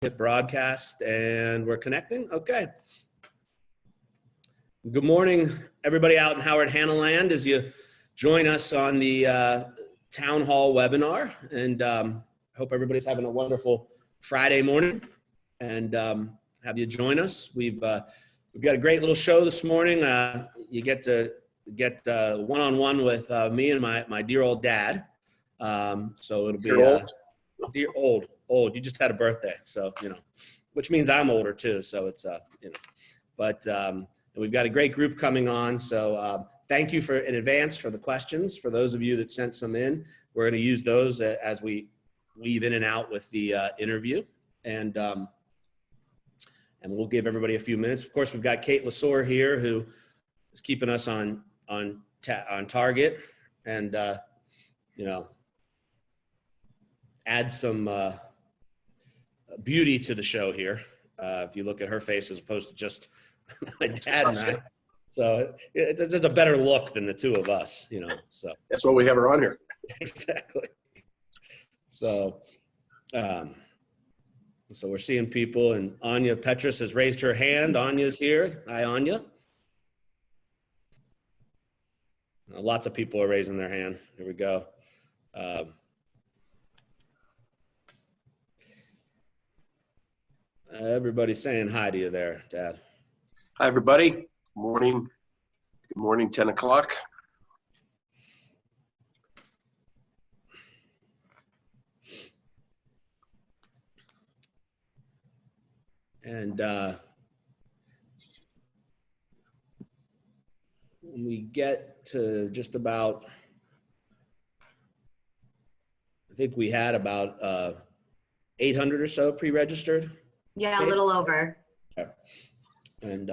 Hit broadcast and we're connecting. Okay. Good morning, everybody out in Howard Hanna Land, as you join us on the town hall webinar. And hope everybody's having a wonderful Friday morning and have you join us. We've got a great little show this morning. You get to get one-on-one with me and my dear old dad. So it'll be dear old. You just had a birthday, so which means I'm older too. So it's but we've got a great group coming on. So thank you in advance for the questions. For those of you that sent some in, we're going to use those as we weave in and out with the interview, and we'll give everybody a few minutes. Of course, we've got Kate Lesor here, who is keeping us on target, and add some beauty to the show here. If you look at her face as opposed to just my dad and I. So it's just a better look than the two of us, so. That's why we have her on here. Exactly. So, so we're seeing people, and Anya Petrus has raised her hand. Anya's here. Hi, Anya. Lots of people are raising their hand. Here we go. Everybody's saying hi to you there, Dad. Hi, everybody. Good morning. Good morning, 10 o'clock. And when we get to just about, I think we had about 800 or so pre-registered. Yeah, a little over. Okay. And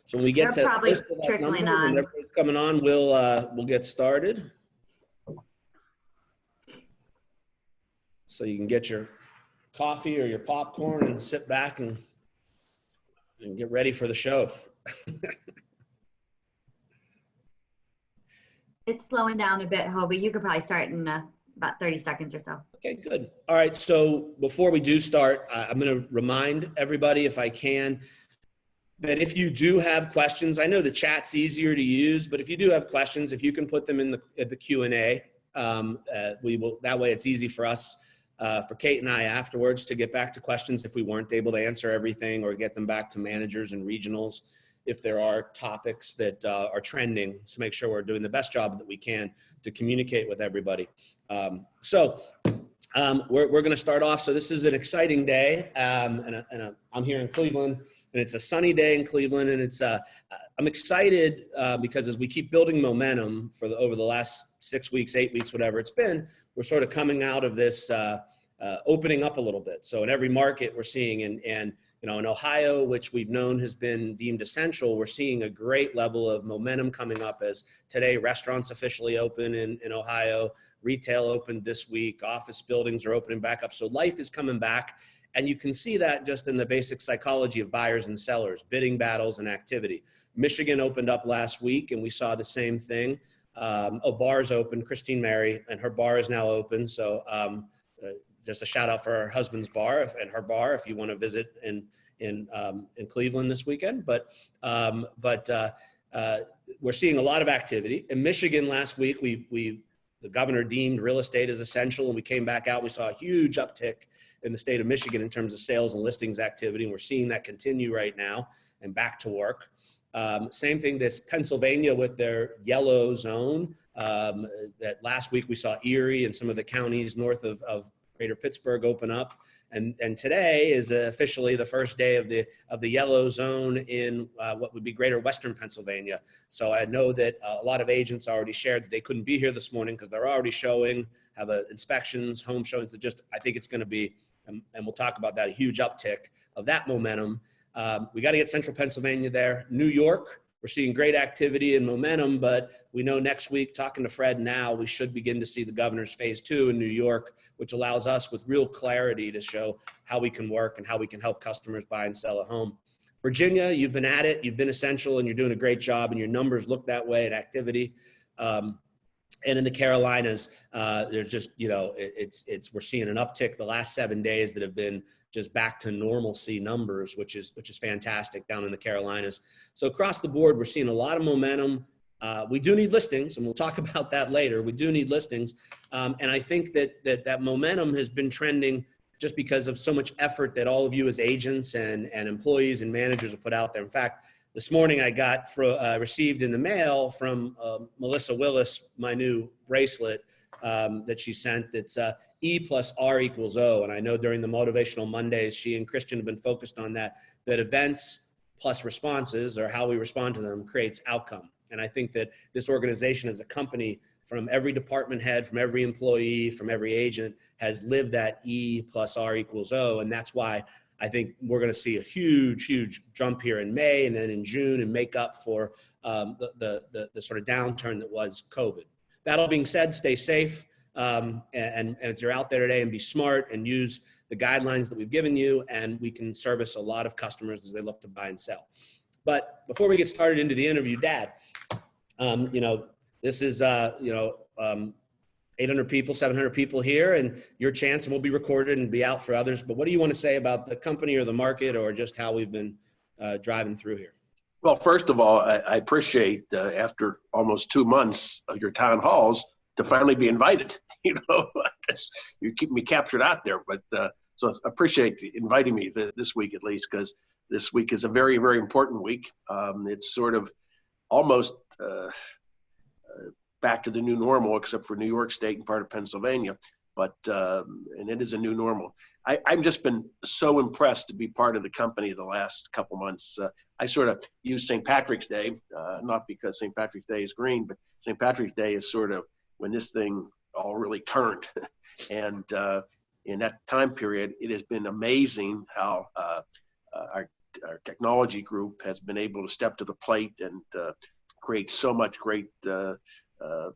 so when we get They're to probably that trickling number, when on. everybody's coming on, we'll get started. So you can get your coffee or your popcorn and sit back and get ready for the show. It's slowing down a bit, Hoby. You could probably start in about 30 seconds or so. Okay, good. All right, so before we do start, I'm going to remind everybody, if I can, that if you do have questions, I know the chat's easier to use, but if you do have questions, if you can put them in the Q&A, we will. That way, it's easy for us, for Kate and I afterwards, to get back to questions if we weren't able to answer everything, or get them back to managers and regionals if there are topics that are trending, to make sure we're doing the best job that we can to communicate with everybody. So we're going to start off. So this is an exciting day, and I'm here in Cleveland, and it's a sunny day in Cleveland, and it's I'm excited because as we keep building momentum over the last 6 weeks, 8 weeks, whatever it's been, we're sort of coming out of this opening up a little bit. So in every market we're seeing, and in Ohio, which we've known has been deemed essential, we're seeing a great level of momentum coming up, as today restaurants officially open in Ohio, retail opened this week, office buildings are opening back up. So life is coming back, and you can see that just in the basic psychology of buyers and sellers, bidding battles and activity. Michigan opened up last week, and we saw the same thing. Bars opened. Christine Mary and her bar is now open. So just a shout out for her husband's bar and her bar if you want to visit in Cleveland this weekend. But we're seeing a lot of activity. In Michigan last week, the governor deemed real estate as essential, and we came back out. We saw a huge uptick in the state of Michigan in terms of sales and listings activity, and we're seeing that continue right now and back to work. Same thing, this Pennsylvania with their yellow zone. That last week we saw Erie and some of the counties north of Greater Pittsburgh open up, and today is officially the first day of the yellow zone in what would be Greater Western Pennsylvania. So I know that a lot of agents already shared that they couldn't be here this morning because they're already showing, have inspections, home showings. I think it's going to be, and we'll talk about that, a huge uptick of that momentum. We got to get Central Pennsylvania there. New York, we're seeing great activity and momentum, but we know next week, talking to Fred now, we should begin to see the governor's phase 2 in New York, which allows us with real clarity to show how we can work and how we can help customers buy and sell a home. Virginia, you've been at it, you've been essential, and you're doing a great job, and your numbers look that way at activity. And in the Carolinas, there's just, we're seeing an uptick the last 7 days that have been just back to normalcy numbers, which is fantastic down in the Carolinas. So across the board, we're seeing a lot of momentum. We do need listings, and we'll talk about that later. We do need listings. And I think that momentum has been trending just because of so much effort that all of you as agents and employees and managers have put out there. In fact, this morning I got received in the mail from Melissa Willis, my new bracelet that she sent. It's E plus R equals O. And I know during the Motivational Mondays, she and Christian have been focused on that events plus responses, or how we respond to them, creates outcome. And I think that this organization as a company, from every department head, from every employee, from every agent, has lived that E plus R equals O. And that's why I think we're going to see a huge jump here in May and then in June, and make up for the sort of downturn that was COVID. That all being said, stay safe. And as you're out there today, and be smart and use the guidelines that we've given you, and we can service a lot of customers as they look to buy and sell. But before we get started into the interview, Dad, this is, 800 people, 700 people here, and your chance, and we'll be recorded and be out for others. But what do you want to say about the company or the market, or just how we've been driving through here? Well, first of all, I appreciate after almost 2 months of your town halls to finally be invited. You keep me captured out there, but so I appreciate inviting me this week at least, because this week is a very, very important week. It's sort of almost back to the new normal, except for New York State and part of Pennsylvania. But and it is a new normal. I've just been so impressed to be part of the company the last couple months. I sort of use St. Patrick's Day, not because St. Patrick's Day is green, but St. Patrick's Day is sort of when this thing all really turned. And in that time period, it has been amazing how our technology group has been able to step to the plate and create so much great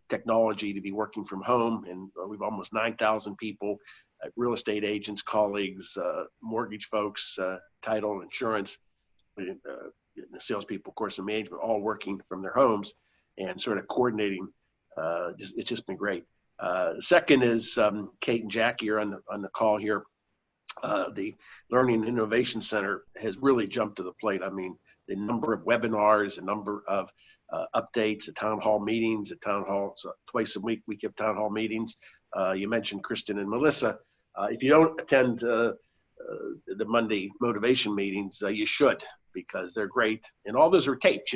technology to be working from home. And we've almost 9,000 people, real estate agents, colleagues, mortgage folks, title, insurance, the salespeople, of course, and management, all working from their homes and sort of coordinating. It's just been great. Second is Kate and Jackie are on the call here. The Learning and Innovation Center has really jumped to the plate. I mean, the number of webinars, the number of updates, the town hall meetings, the town hall, so twice a week we give town hall meetings. You mentioned Kristen and Melissa. If you don't attend the Monday motivation meetings, you should, because they're great. And all those are taped,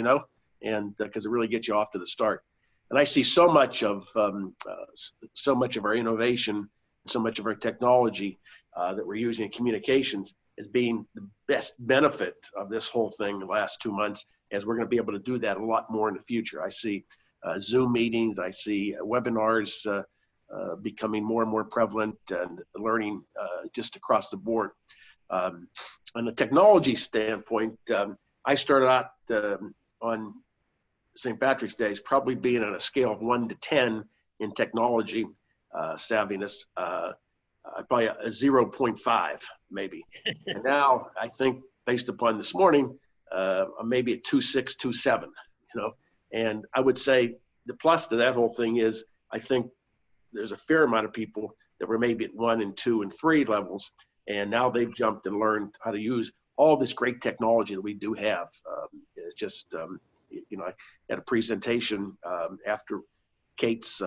and because it really gets you off to the start. And I see so much of our innovation, so much of our technology that we're using in communications as being the best benefit of this whole thing the last 2 months, as we're going to be able to do that a lot more in the future. I see Zoom meetings, I see webinars becoming more and more prevalent, and learning just across the board. On the technology standpoint, I started out on St. Patrick's Day as probably being on a scale of 1 to 10 in technology savviness, probably a 0.5 maybe. And now I think, based upon this morning, maybe a 2.6, 2.7, and I would say the plus to that whole thing is I think there's a fair amount of people that were maybe at 1 and 2 and 3 levels, and now they've jumped and learned how to use all this great technology that we do have. It's just, I had a presentation after Kate's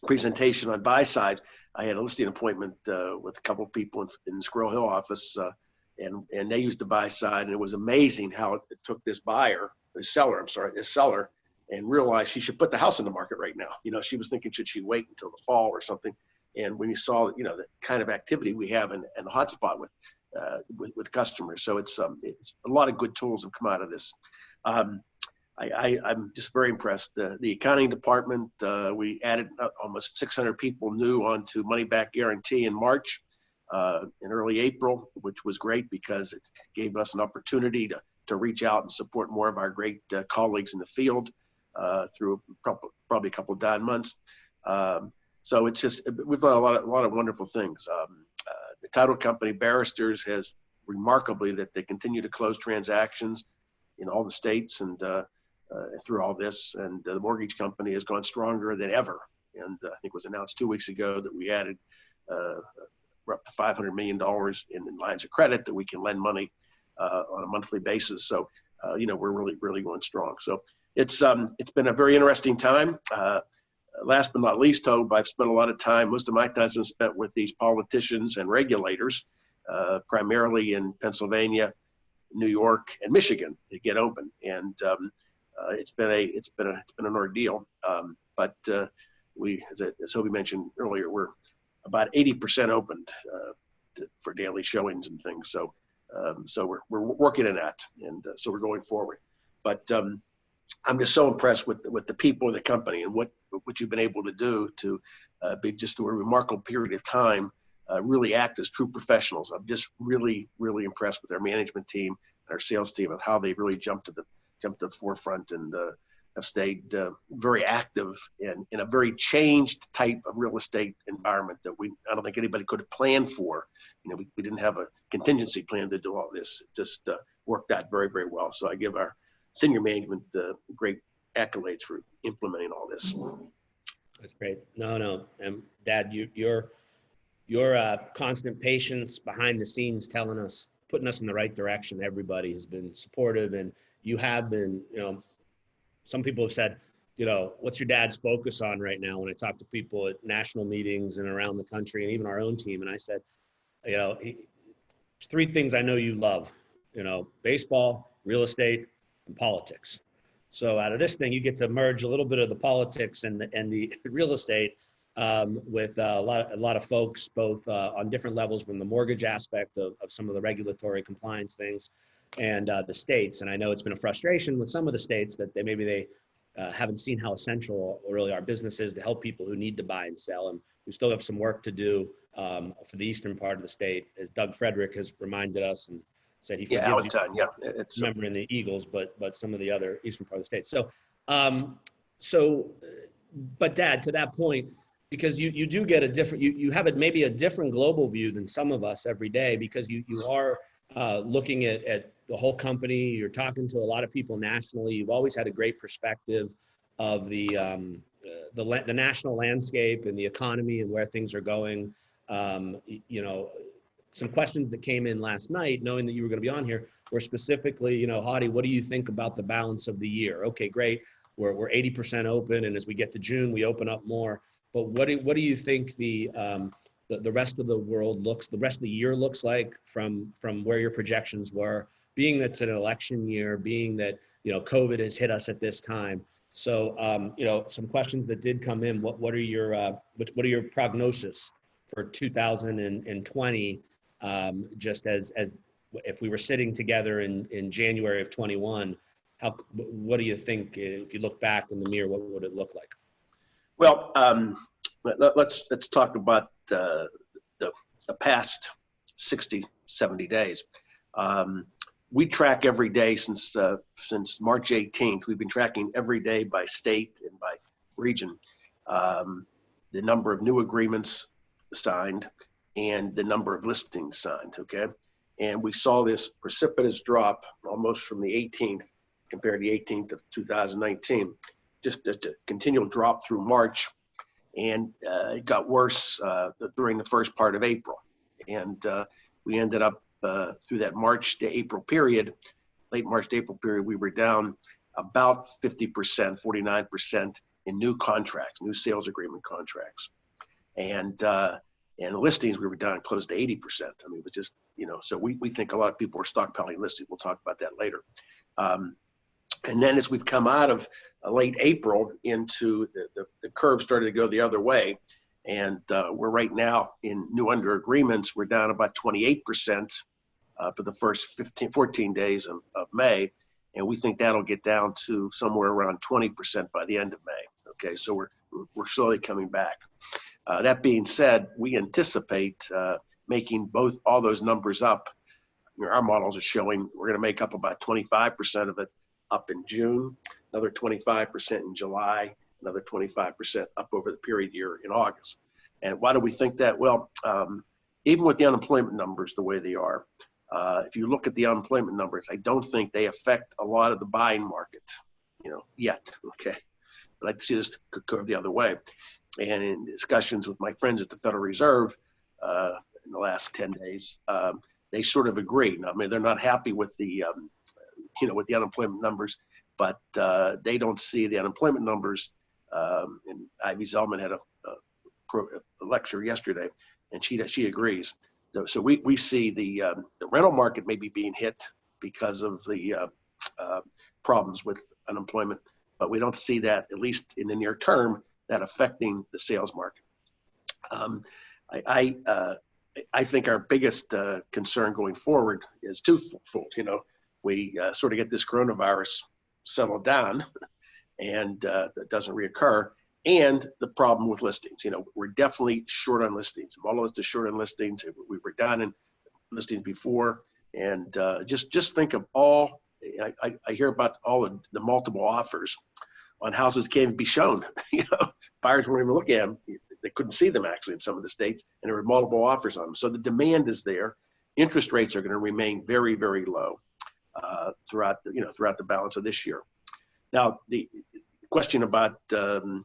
presentation on buy side. I had a listing appointment with a couple of people in the Squirrel Hill office, and they used the buy side, and it was amazing how it took this seller, and realized she should put the house in the market right now. She was thinking, should she wait until the fall or something? And when you saw, the kind of activity we have in the hotspot with customers, so it's a lot of good tools have come out of this. I'm just very impressed. The accounting department, we added almost 600 people new onto money back guarantee in March, in early April, which was great because it gave us an opportunity to reach out and support more of our great colleagues in the field through probably a couple of down months. So it's just, we've done a lot of wonderful things. The title company, Barristers, has remarkably that they continue to close transactions in all the states, and through all this. And the mortgage company has gone stronger than ever. And I think it was announced 2 weeks ago that we added we're up to $500 million in lines of credit that we can lend money on a monthly basis. So, we're really going strong. So it's been a very interesting time. Last but not least, Hope, I've spent a lot of time, most of my time has been spent with these politicians and regulators, primarily in Pennsylvania, New York, and Michigan to get open. And it's been an ordeal. But we, as Hoby mentioned earlier, we're about 80% opened for daily showings and things. So we're working in that, and so we're going forward. But I'm just so impressed with the people in the company and what you've been able to do to be just through a remarkable period of time, really act as true professionals. I'm just really impressed with our management team and our sales team and how they really jumped to the forefront and have stayed very active in a very changed type of real estate environment that I don't think anybody could have planned for. We didn't have a contingency plan to do all this. It just worked out very well. So I give our senior management great accolades for implementing all this. That's great. No. And Dad, your constant patience behind the scenes, putting us in the right direction. Everybody has been supportive, and you have been, some people have said, what's your dad's focus on right now? When I talk to people at national meetings and around the country and even our own team, and I said, there's 3 things I know you love, baseball, real estate, and politics. So out of this thing, you get to merge a little bit of the politics and the real estate with a lot of folks, both on different levels, from the mortgage aspect of some of the regulatory compliance things and the states. And I know it's been a frustration with some of the states that they haven't seen how essential really our business is to help people who need to buy and sell. And we still have some work to do for the eastern part of the state, as Doug Frederick has reminded us and said he forgives you. It's remembering the Eagles, but some of the other eastern part of the state. But Dad, to that point, because you do get a different, you have maybe a different global view than some of us every day, because you are looking at the whole company. You're talking to a lot of people nationally. You've always had a great perspective of the national landscape and the economy and where things are going. Some questions that came in last night, knowing that you were going to be on here, were specifically, Hoby, what do you think about the balance of the year? Okay, great. We're 80% open, and as we get to June, we open up more. But what do you think the rest of the rest of the year looks like from where your projections were, being that's an election year, being that COVID has hit us at this time? So some questions that did come in. What are your prognosis for 2020? Just as if we were sitting together in January of 21, what do you think, if you look back in the mirror, what would it look like? Well, let's talk about the past 60, 70 days. We track every day since March 18th. We've been tracking every day by state and by region, the number of new agreements signed and the number of listings signed, okay? And we saw this precipitous drop almost from the 18th compared to the 18th of 2019, just a continual drop through March. And it got worse during the first part of April. And we ended up through that March to April period, late March to April period, we were down about 50%, 49% in new contracts, new sales agreement contracts. And listings, we were down close to 80%. I mean, but just, so we think a lot of people are stockpiling listings. We'll talk about that later. And then as we've come out of late April into the curve started to go the other way. And we're right now in new under agreements, we're down about 28% for the first 14 days of May. And we think that'll get down to somewhere around 20% by the end of May. Okay, so we're slowly coming back. That being said, we anticipate making all those numbers up. Our models are showing we're going to make up about 25% of it up in June, another 25% in July, another 25% up over the period year in August. And why do we think that? Well, even with the unemployment numbers the way they are, if you look at the unemployment numbers, I don't think they affect a lot of the buying market. yet. Okay. I'd like to see this go the other way. And in discussions with my friends at the Federal Reserve in the last 10 days, they sort of agree. Now, I mean, they're not happy with the, with the unemployment numbers, but they don't see the unemployment numbers. And Ivy Zellman had a lecture yesterday, and she agrees. So we see the rental market maybe being hit because of the problems with unemployment, but we don't see that, at least in the near term, that affecting the sales market. I think our biggest concern going forward is twofold. We sort of get this coronavirus settled down, and that doesn't reoccur. And the problem with listings, we're definitely short on listings. All of us are short on listings. We were down in listings before, and just think of all. I hear about all the multiple offers on houses can't even be shown. Buyers weren't even looking at them. They couldn't see them actually in some of the states, and there were multiple offers on them. So the demand is there. Interest rates are going to remain very, very low throughout the balance of this year. Now the question about the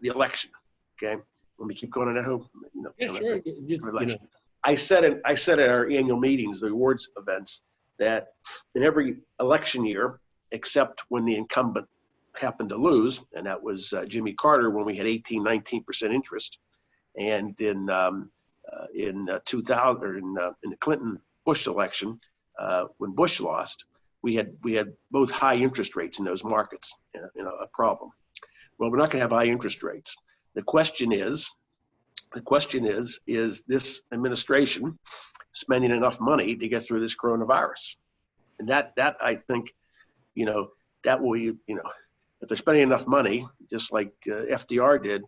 election. Okay, let me keep going on that. Sure. I said at our annual meetings, the awards events, that in every election year, except when the incumbent happened to lose, and that was Jimmy Carter when we had 19% interest, and in 2000 or in the Clinton Bush election, when Bush lost, we had both high interest rates in those markets, a problem. Well, we're not going to have high interest rates. The question is, is this administration spending enough money to get through this coronavirus? And that I think, that will, if they're spending enough money, just like FDR did,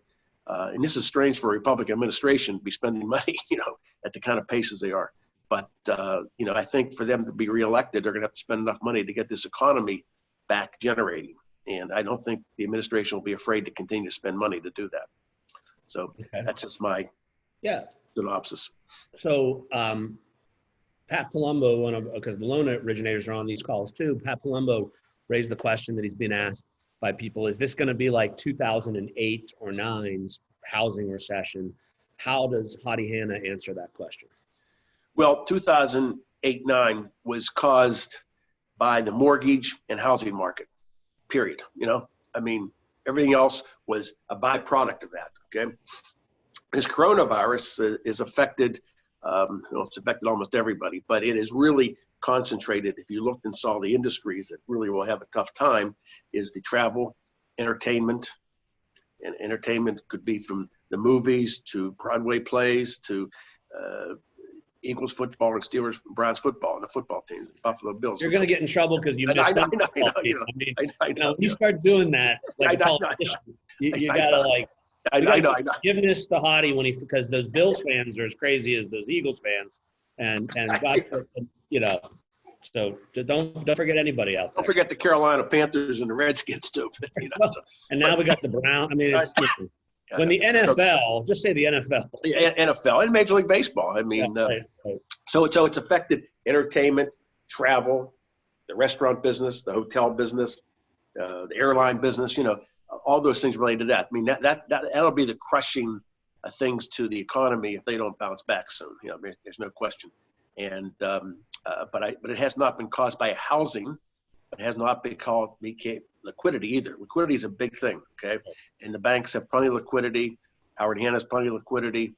and this is strange for a Republican administration to be spending money, at the kind of paces they are. But, I think for them to be reelected, they're going to have to spend enough money to get this economy back generating. And I don't think the administration will be afraid to continue to spend money to do that. So okay. That's just my synopsis. So Pat Palumbo, because the loan originators are on these calls too, Pat Palumbo raised the question that he's been asked by people, is this going to be like 2008 or 9's housing recession? How does Hadi Hanna answer that question? Well, 2008-9 was caused by the mortgage and housing market, period. Everything else was a byproduct of that, okay? This coronavirus is affected, it's affected almost everybody, but it is really concentrated. If you looked and saw the industries that really will have a tough time, is the travel, entertainment, and entertainment could be from the movies to Broadway plays to Eagles football and Steelers Browns football and the football team, Buffalo Bills. You're going to get in trouble because you missed something. You start doing that, like a politician, you got to give this to Hadi because those Bills fans are as crazy as those Eagles fans, and God, so don't forget anybody out there. Don't forget the Carolina Panthers and the Redskins too. And now we got the Browns. I mean, it's when the NFL, just say the NFL. NFL and Major League Baseball. I mean, right. So it's affected entertainment, travel, the restaurant business, the hotel business, the airline business. All those things related to that. I mean, that'll be the crushing things to the economy if they don't bounce back soon. There's no question. And but it has not been caused by housing. It has not been called liquidity either. Liquidity is a big thing, okay? And the banks have plenty of liquidity. Howard Hanna has plenty of liquidity.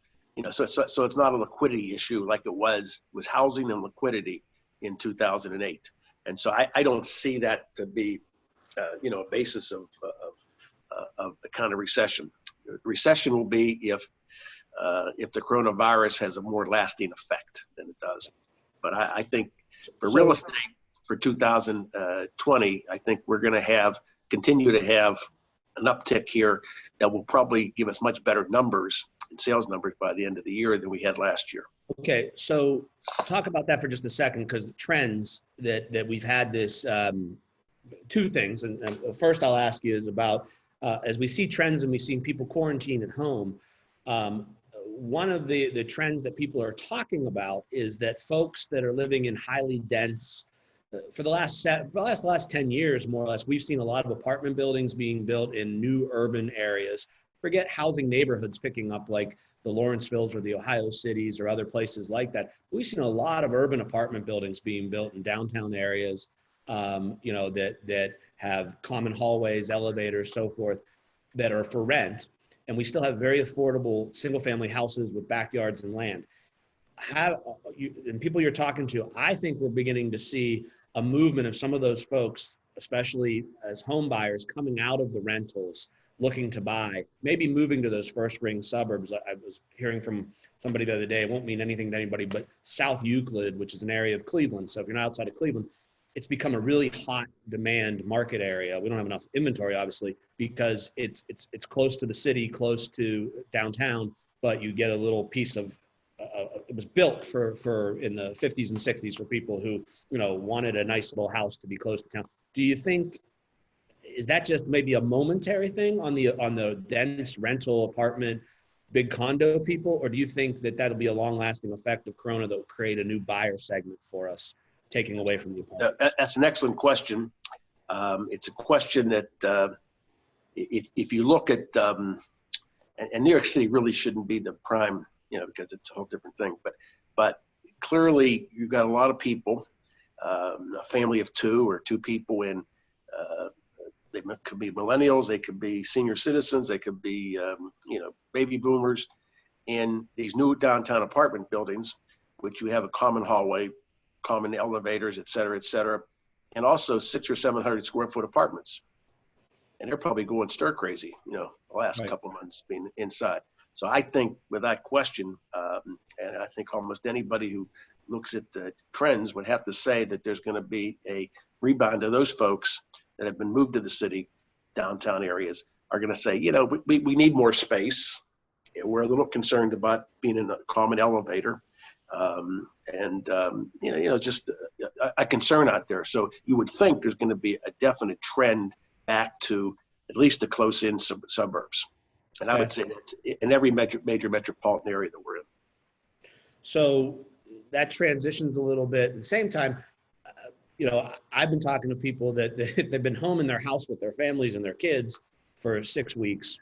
So it's not a liquidity issue like it was housing and liquidity in 2008. And so I don't see that to be, a basis of the kind of recession. Recession will be if the coronavirus has a more lasting effect than it does. But I think for real estate, for 2020, I think we're going to continue to have an uptick here that will probably give us much better numbers and sales numbers by the end of the year than we had last year. Okay, so talk about that for just a second, because the trends that we've had this two things, and first I'll ask you is about as we see trends and we've seen people quarantine at home. One of the trends that people are talking about is that folks that are living in highly dense for the last 10 years, more or less, we've seen a lot of apartment buildings being built in new urban areas. Forget housing neighborhoods picking up like the Lawrencevilles or the Ohio cities or other places like that. We've seen a lot of urban apartment buildings being built in downtown areas, that have common hallways, elevators, so forth, that are for rent. And we still have very affordable single family houses with backyards and land. And people you're talking to, I think we're beginning to see a movement of some of those folks, especially as home buyers, coming out of the rentals, looking to buy, maybe moving to those first ring suburbs. I was hearing from somebody the other day, it won't mean anything to anybody, but South Euclid, which is an area of Cleveland. So if you're not outside of Cleveland, it's become a really hot demand market area. We don't have enough inventory, obviously, because it's close to the city, close to downtown, but you get a little piece of, it was built for in the 50s and 60s for people who, wanted a nice little house to be close to town. Do you think, is that just maybe a momentary thing on the dense rental apartment, big condo people, or do you think that that'll be a long-lasting effect of Corona that will create a new buyer segment for us, taking away from the apartments? That's an excellent question. It's a question that if you look at, and New York City really shouldn't be the prime, because it's a whole different thing. But clearly, you've got a lot of people, a family of two or two people in. They could be millennials, they could be senior citizens, they could be baby boomers in these new downtown apartment buildings, which you have a common hallway, common elevators, et cetera, and also 600 or 700 square foot apartments. And they're probably going stir crazy, the last Right. couple of months being inside. So I think with that question, and I think almost anybody who looks at the trends would have to say that there's going to be a rebound of those folks that have been moved to the city, downtown areas, are going to say, we need more space. We're a little concerned about being in a common elevator. Just a concern out there. So you would think there's going to be a definite trend back to at least the close-in suburbs. And I would say that in every major metropolitan area that we're in. So that transitions a little bit. At the same time, I've been talking to people that they've been home in their house with their families and their kids for 6 weeks.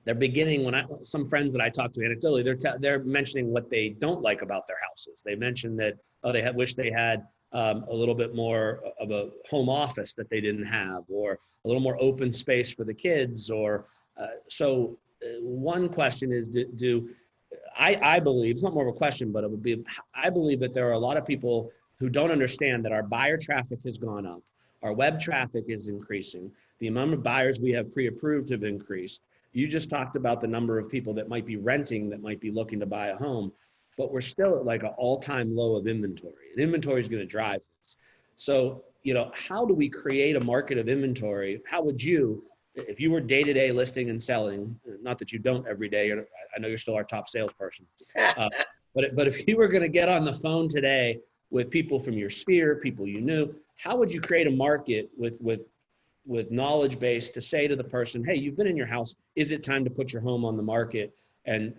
They're beginning, some friends that I talk to anecdotally, they're mentioning what they don't like about their houses. They mentioned that, wish they had a little bit more of a home office that they didn't have, or a little more open space for the kids. One question is, I believe, it's not more of a question, but I believe that there are a lot of people who don't understand that our buyer traffic has gone up. Our web traffic is increasing. The amount of buyers we have pre-approved have increased. You just talked about the number of people that might be renting, that might be looking to buy a home, but we're still at like an all-time low of inventory. And inventory is going to drive this. So, how do we create a market of inventory? How would you, if you were day-to-day listing and selling, not that you don't every day, I know you're still our top salesperson, but if you were going to get on the phone today with people from your sphere, people you knew, how would you create a market with knowledge base to say to the person, hey, you've been in your house, is it time to put your home on the market and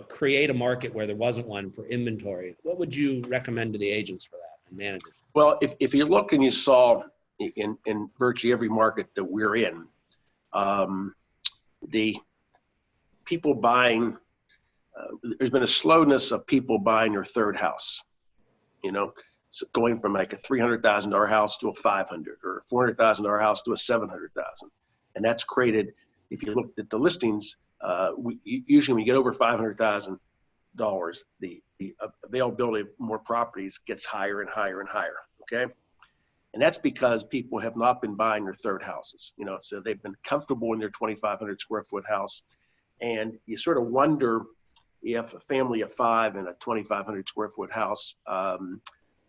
create a market where there wasn't one for inventory? What would you recommend to the agents for that and managers? Well, if you look and you saw in virtually every market that we're in, the people buying, there's been a slowness of people buying their third house, so going from like a $300,000 house to a $500,000 or a $400,000 house to a $700,000. And that's created, if you looked at the listings, usually when you get over $500,000, the availability of more properties gets higher and higher and higher, okay? And that's because people have not been buying their third houses, so they've been comfortable in their 2,500 square foot house. And you sort of wonder if a family of five in a 2,500 square foot house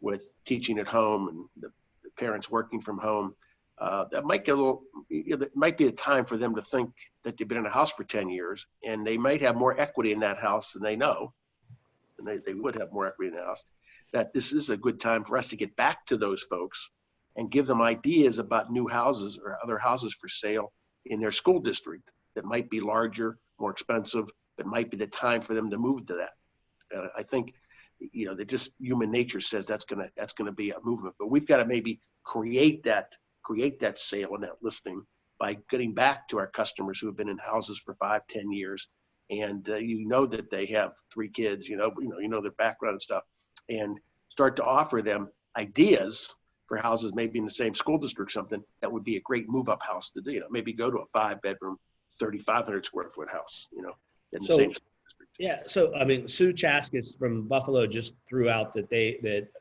with teaching at home and the parents working from home, that might get a little, it might be a time for them to think that they've been in a house for 10 years and they might have more equity in that house than they know, and they would have more equity in the house, that this is a good time for us to get back to those folks and give them ideas about new houses or other houses for sale in their school district that might be larger, more expensive, but might be the time for them to move to that. I think that just human nature says that's gonna be a movement. But we've got to maybe create that sale and that listing by getting back to our customers who have been in houses for 5-10 years, and that they have 3 kids, their background and stuff, and start to offer them ideas for houses maybe in the same school district, something that would be a great move-up house to do. Maybe go to a 5-bedroom, 3,500 square foot house, in the same school district. Yeah. So, I mean, Sue Chaskis from Buffalo just threw out that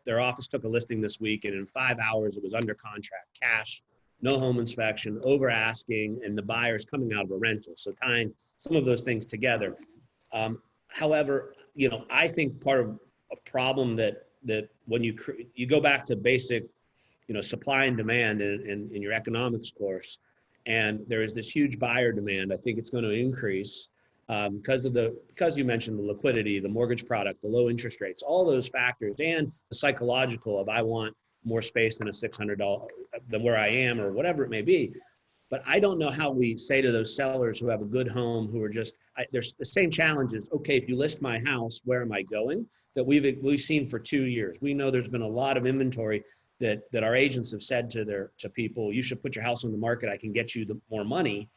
their office took a listing this week, and in 5 hours it was under contract, cash, no home inspection, over asking, and the buyer's coming out of a rental. So tying some of those things together. However, I think part of a problem that when you go back to basic, supply and demand in your economics course, and there is this huge buyer demand, I think it's going to increase because you mentioned the liquidity, the mortgage product, the low interest rates, all those factors, and the psychological of I want more space than a $600 than where I am or whatever it may be. But I don't know how we say to those sellers who have a good home, who are there's the same challenges. Okay, if you list my house, where am I going? That we've seen for 2 years. We know there's been a lot of inventory that our agents have said to people, you should put your house on the market. I can get you more money.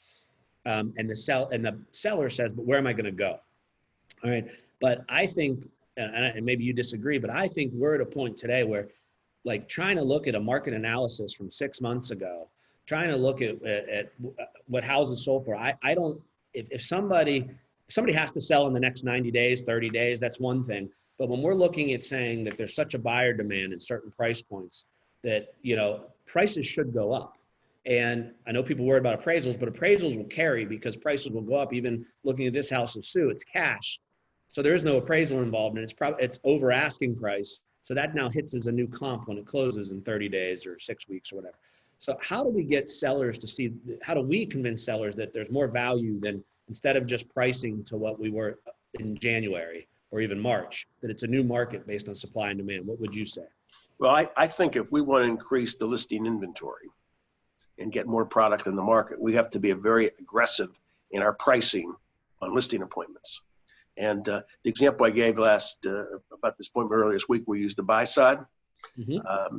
And the seller says, but where am I going to go? All right. But I think, and maybe you disagree, but I think we're at a point today where, like, trying to look at a market analysis from 6 months ago, trying to look at what houses sold for. I don't, if somebody has to sell in the next 90 days, 30 days, that's one thing. But when we're looking at saying that there's such a buyer demand in certain price points that, prices should go up. And I know people worry about appraisals, but appraisals will carry because prices will go up. Even looking at this house of Sue, it's cash. So there is no appraisal involved, and it's over asking price. So that now hits as a new comp when it closes in 30 days or 6 weeks or whatever. So how do we get sellers to see, how do we convince sellers that there's more value than, instead of just pricing to what we were in January or even March, that it's a new market based on supply and demand? What would you say? Well, I think if we want to increase the listing inventory and get more product in the market, we have to be very aggressive in our pricing on listing appointments. And the example I gave about this appointment earlier this week, we used the buy side. Mm-hmm.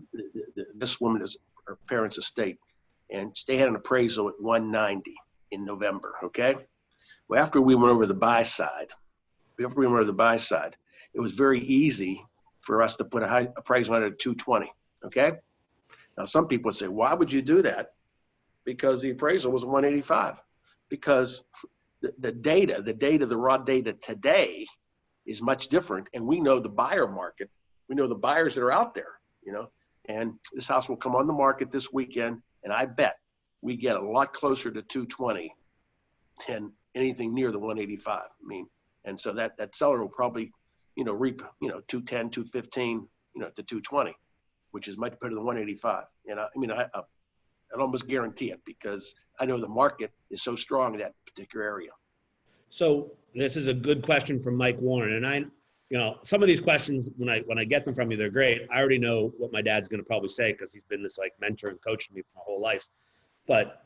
This woman is her parents' estate, and they had an appraisal at 190 in November. Okay. Well, after we went over the buy side, it was very easy for us to put a high appraisal on it at 220. Okay. Now, some people say, why would you do that? Because the appraisal was 185. Because the raw data today is much different. And we know the buyer market. We know the buyers that are out there, and this house will come on the market this weekend. And I bet we get a lot closer to 220 than anything near the 185. And so that seller will probably, reap, 210, 215, to 220, which is much better than 185. And I'd almost guarantee it because I know the market is so strong in that particular area. So this is a good question from Mike Warren. And some of these questions, when I get them from you, they're great. I already know what my dad's going to probably say because he's been this mentor and coach to me for my whole life. But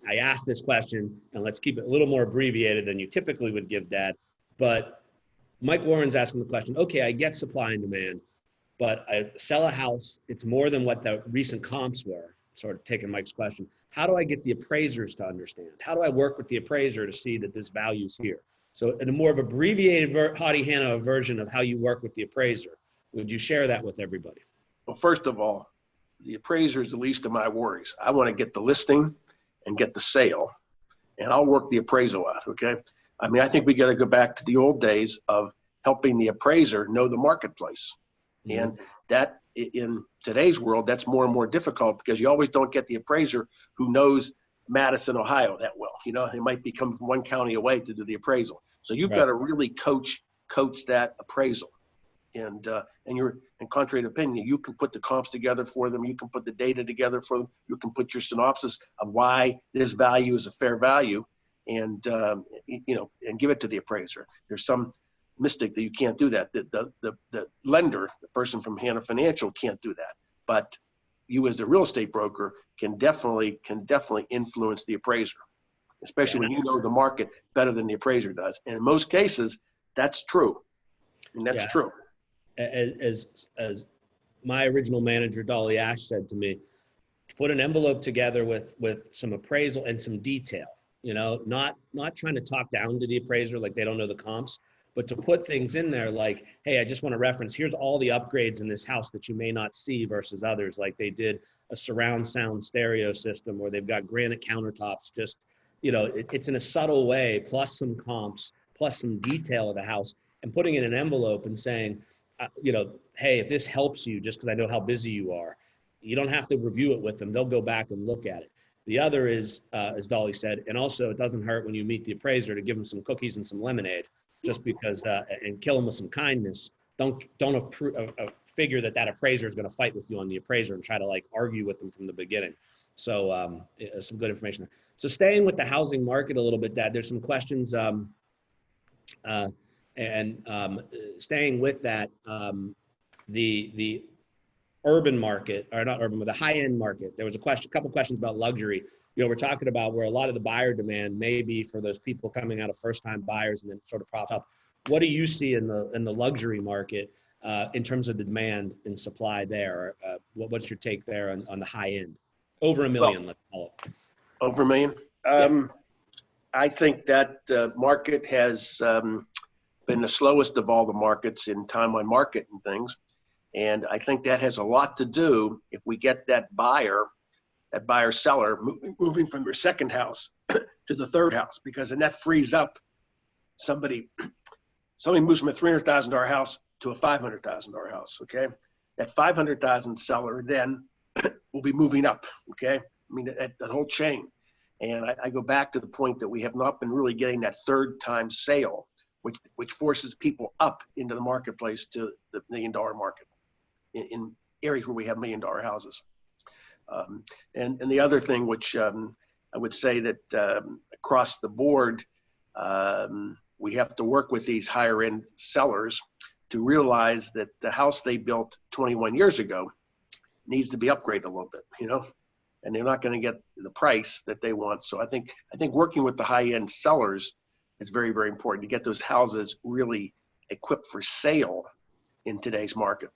I asked this question, and let's keep it a little more abbreviated than you typically would give, Dad. But Mike Warren's asking the question, okay, I get supply and demand, but I sell a house, it's more than what the recent comps were, sort of taking Mike's question. How do I get the appraisers to understand? How do I work with the appraiser to see that this value's here? So in a more of abbreviated Hottie Hannah version of how you work with the appraiser, would you share that with everybody? Well, first of all, the appraiser is the least of my worries. I want to get the listing and get the sale, and I'll work the appraisal out, okay? I think we got to go back to the old days of helping the appraiser know the marketplace. Mm-hmm. And that, in today's world, that's more and more difficult because you always don't get the appraiser who knows Madison, Ohio that well. They might be coming from one county away to do the appraisal. So you've got to really coach that appraisal. And in contrary to opinion, you can put the comps together for them. You can put the data together for them. You can put your synopsis of why this value is a fair value, and and give it to the appraiser. There's some mystic that you can't do that. The lender, the person from Hannah Financial, can't do that. But you, as the real estate broker, can definitely influence the appraiser, especially when you know the market better than the appraiser does. And in most cases, that's true. And that's Yeah. true. As my original manager, Dolly Ash, said to me, put an envelope together with some appraisal and some detail, not trying to talk down to the appraiser like they don't know the comps, but to put things in there like, hey, I just want to reference, here's all the upgrades in this house that you may not see versus others. Like they did a surround sound stereo system where they've got granite countertops, just, it's in a subtle way, plus some comps, plus some detail of the house, and putting in an envelope and saying, hey, if this helps you, just because I know how busy you are, you don't have to review it with them. They'll go back and look at it. The other is, as Dolly said, and also it doesn't hurt when you meet the appraiser to give them some cookies and some lemonade, just because, and kill them with some kindness. Don't figure that appraiser is going to fight with you on the appraiser and try to like argue with them from the beginning. So some good information there. So staying with the housing market a little bit, Dad, there's some questions, staying with that, the urban market, or not urban, but the high-end market. There was a couple questions about luxury. We're talking about where a lot of the buyer demand may be for those people coming out of first-time buyers and then sort of prop up. What do you see in the luxury market in terms of the demand and supply there? What's your take there on the high end? Over $1 million, let's call it. Over $1 million. Yeah. I think that market has been the slowest of all the markets in time on market and things. And I think that has a lot to do if we get that buyer seller moving from their second house to the third house, because then that frees up somebody moves from a $300,000 house to a $500,000 house. Okay. That $500,000 seller then will be moving up. Okay. I mean, that whole chain. And I go back to the point that we have not been really getting that third time sale, which forces people up into the marketplace to the $1 million market in areas where we have $1 million houses. And the other thing, which I would say that across the board, we have to work with these higher end sellers to realize that the house they built 21 years ago needs to be upgraded a little bit, and they're not going to get the price that they want. So I think working with the high end sellers is very, very important to get those houses really equipped for sale in today's market.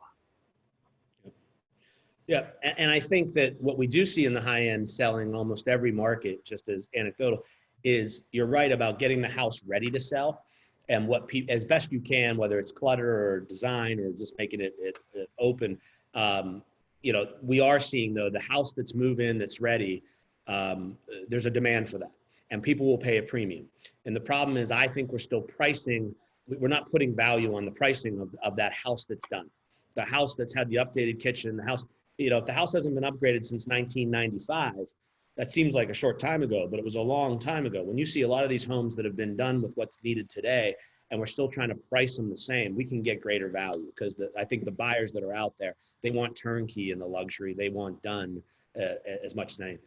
Yeah, and I think that what we do see in the high end selling almost every market, just as anecdotal, is you're right about getting the house ready to sell, and what as best you can, whether it's clutter or design or just making it open. We are seeing though the house that's move-in, that's ready, there's a demand for that, and people will pay a premium. And the problem is, I think we're still we're not putting value on the pricing of that house that's done, the house that's had the updated kitchen, the house. If the house hasn't been upgraded since 1995, that seems like a short time ago, but it was a long time ago. When you see a lot of these homes that have been done with what's needed today, and we're still trying to price them the same, we can get greater value, because I think the buyers that are out there, they want turnkey in the luxury. They want done as much as anything.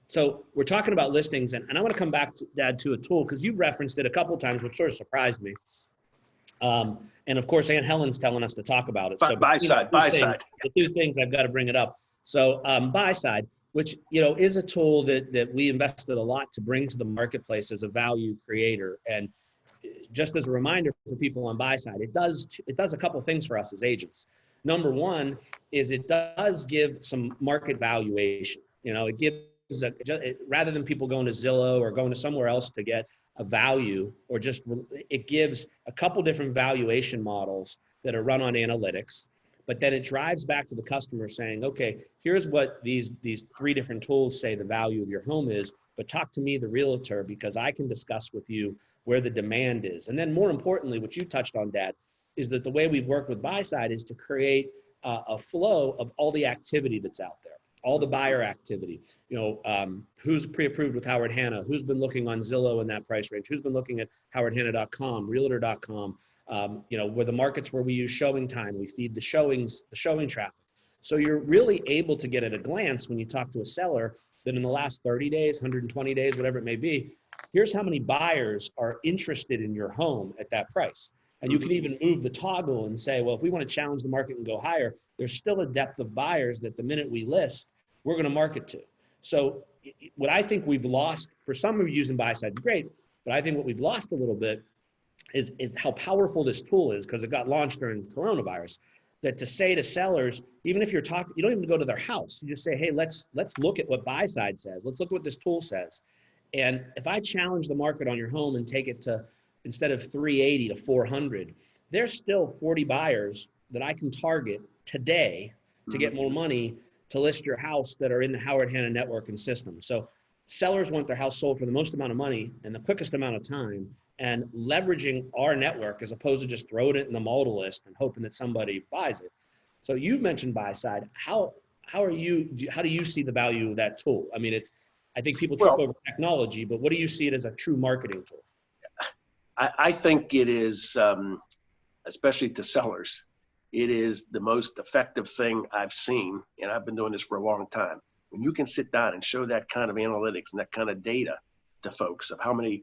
So we're talking about listings, and I want to come back, Dad, to a tool, because you've referenced it a couple of times, which sort of surprised me. And of course, Aunt Helen's telling us to talk about it. So buy side. The two things I've got to bring it up. So buy side, which is a tool that we invested a lot to bring to the marketplace as a value creator. And just as a reminder for people on buy side, it does a couple of things for us as agents. Number one is it does give some market valuation. It gives rather than people going to Zillow or going to somewhere else to get a value, or just it gives a couple different valuation models that are run on analytics, but then it drives back to the customer saying, okay, here's what these three different tools say the value of your home is, but talk to me, the realtor, because I can discuss with you where the demand is. And then more importantly, what you touched on, Dad, is that the way we've worked with buy side is to create a flow of all the activity that's out there, all the buyer activity. Who's pre-approved with Howard Hanna, who's been looking on Zillow in that price range, who's been looking at howardhanna.com, realtor.com, where the markets where we use showing time, we feed the showing traffic. So you're really able to get at a glance when you talk to a seller that in the last 30 days, 120 days, whatever it may be, here's how many buyers are interested in your home at that price. And you can even move the toggle and say, well, if we want to challenge the market and go higher, there's still a depth of buyers that the minute we list, we're going to market to. So what I think we've lost, for some of you using buy side, great, but I think what we've lost a little bit is how powerful this tool is, because it got launched during coronavirus. That to say to sellers, even if you're talking, you don't even go to their house. You just say, hey, let's look at what buy side says. Let's look at what this tool says. And if I challenge the market on your home and take it to, instead of 380 to 400, there's still 40 buyers that I can target today to get more money to list your house that are in the Howard Hanna network and system. So sellers want their house sold for the most amount of money and the quickest amount of time, and leveraging our network as opposed to just throwing it in the modal list and hoping that somebody buys it. So you mentioned buy side. How do you see the value of that tool? I mean, I think people trip over technology, but what do you see it as a true marketing tool? I think it is, especially to sellers, it is the most effective thing I've seen, and I've been doing this for a long time. When you can sit down and show that kind of analytics and that kind of data to folks of how many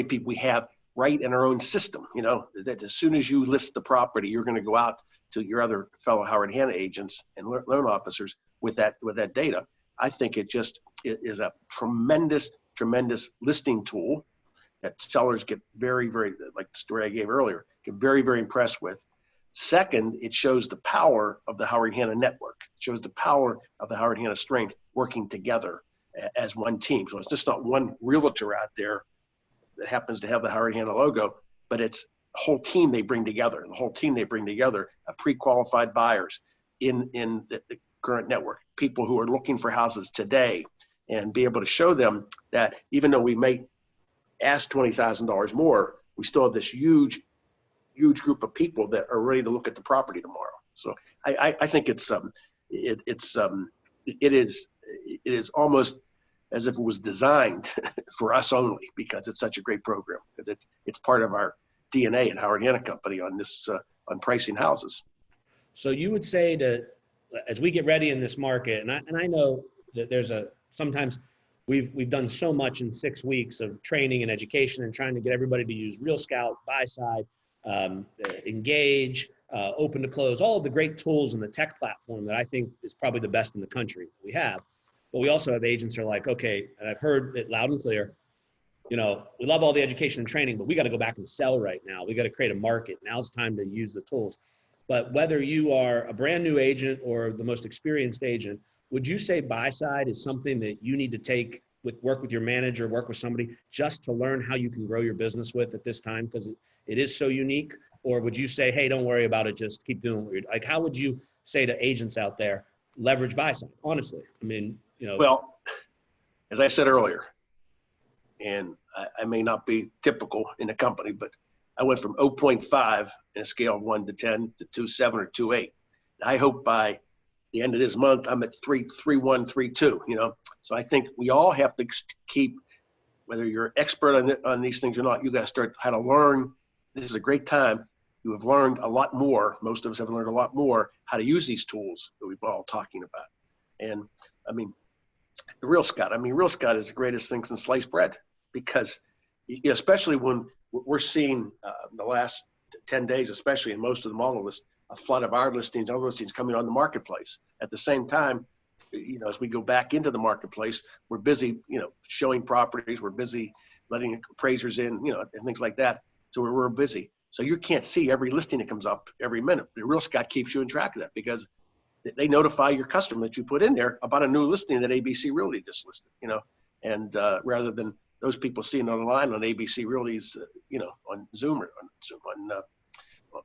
people we have right in our own system, that as soon as you list the property, you're going to go out to your other fellow Howard Hanna agents and loan officers with that data. I think it just is a tremendous listing tool that sellers get very, very, like the story I gave earlier, get very, very impressed with. Second, it shows the power of the Howard Hanna network. It shows the power of the Howard Hanna strength working together as one team. So it's just not one realtor out there that happens to have the Howard Hanna logo, but it's a whole team they bring together. And the whole team they bring together are pre-qualified buyers in the current network, people who are looking for houses today, and be able to show them that even though we may ask $20,000 more, we still have this huge group of people that are ready to look at the property tomorrow. So I think it is almost as if it was designed for us only, because it's such a great program. It's part of our DNA at Howard Hanna Company on this on pricing houses. So you would say as we get ready in this market, and I know that sometimes we've done so much in 6 weeks of training and education and trying to get everybody to use Real Scout, Buy Side, Engage, Open to Close, all of the great tools in the tech platform that I think is probably the best in the country we have. But we also have agents who are like, okay, and I've heard it loud and clear, we love all the education and training, but we got to go back and sell right now. We got to create a market. Now's the time to use the tools. But whether you are a brand new agent or the most experienced agent, would you say buy side is something that you need to work with your manager, work with somebody just to learn how you can grow your business with at this time, because it is so unique? Or would you say, hey, don't worry about it, just keep doing what you're like? How would you say to agents out there, leverage buy side? Honestly, I mean, Well, as I said earlier, and I may not be typical in the company, but I went from 0.5 in a scale of 1 to 10 to 2.7 or 2.8. And I hope by the end of this month, I'm at 3.1, 3.2, So I think we all have to keep, whether you're an expert on these things or not, you got to start how to learn. This is a great time. You have learned a lot more. Most of us have learned a lot more how to use these tools that we've all talking about. And I mean, Real Scout is the greatest thing since sliced bread, because especially when we're seeing the last 10 days, especially in most of the model lists, a flood of our listings, other listings coming on the marketplace. At the same time, as we go back into the marketplace, we're busy, showing properties. We're busy letting appraisers in, and things like that. So we're busy. So you can't see every listing that comes up every minute. The Real Scout keeps you in track of that, because they notify your customer that you put in there about a new listing that ABC Realty just listed, and rather than those people seeing it online on ABC Realty's, on Zoom or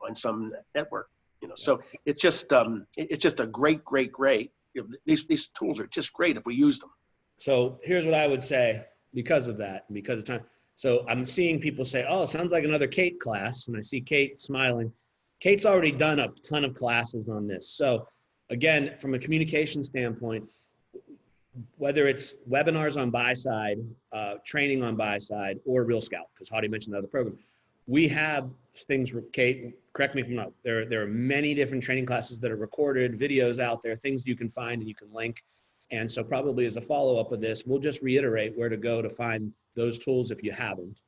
on some network, So it's just a great. These tools are just great if we use them. So here's what I would say because of that, and because of time. So I'm seeing people say, oh, it sounds like another Kate class. And I see Kate smiling. Kate's already done a ton of classes on this. So again, from a communication standpoint, whether it's webinars on buy side, training on buy side, or Real Scout, because Hoby mentioned the other program, we have things, Kate, correct me if I'm not, there are many different training classes that are recorded, videos out there, things you can find and you can link. And so probably as a follow-up of this, we'll just reiterate where to go to find those tools if you haven't,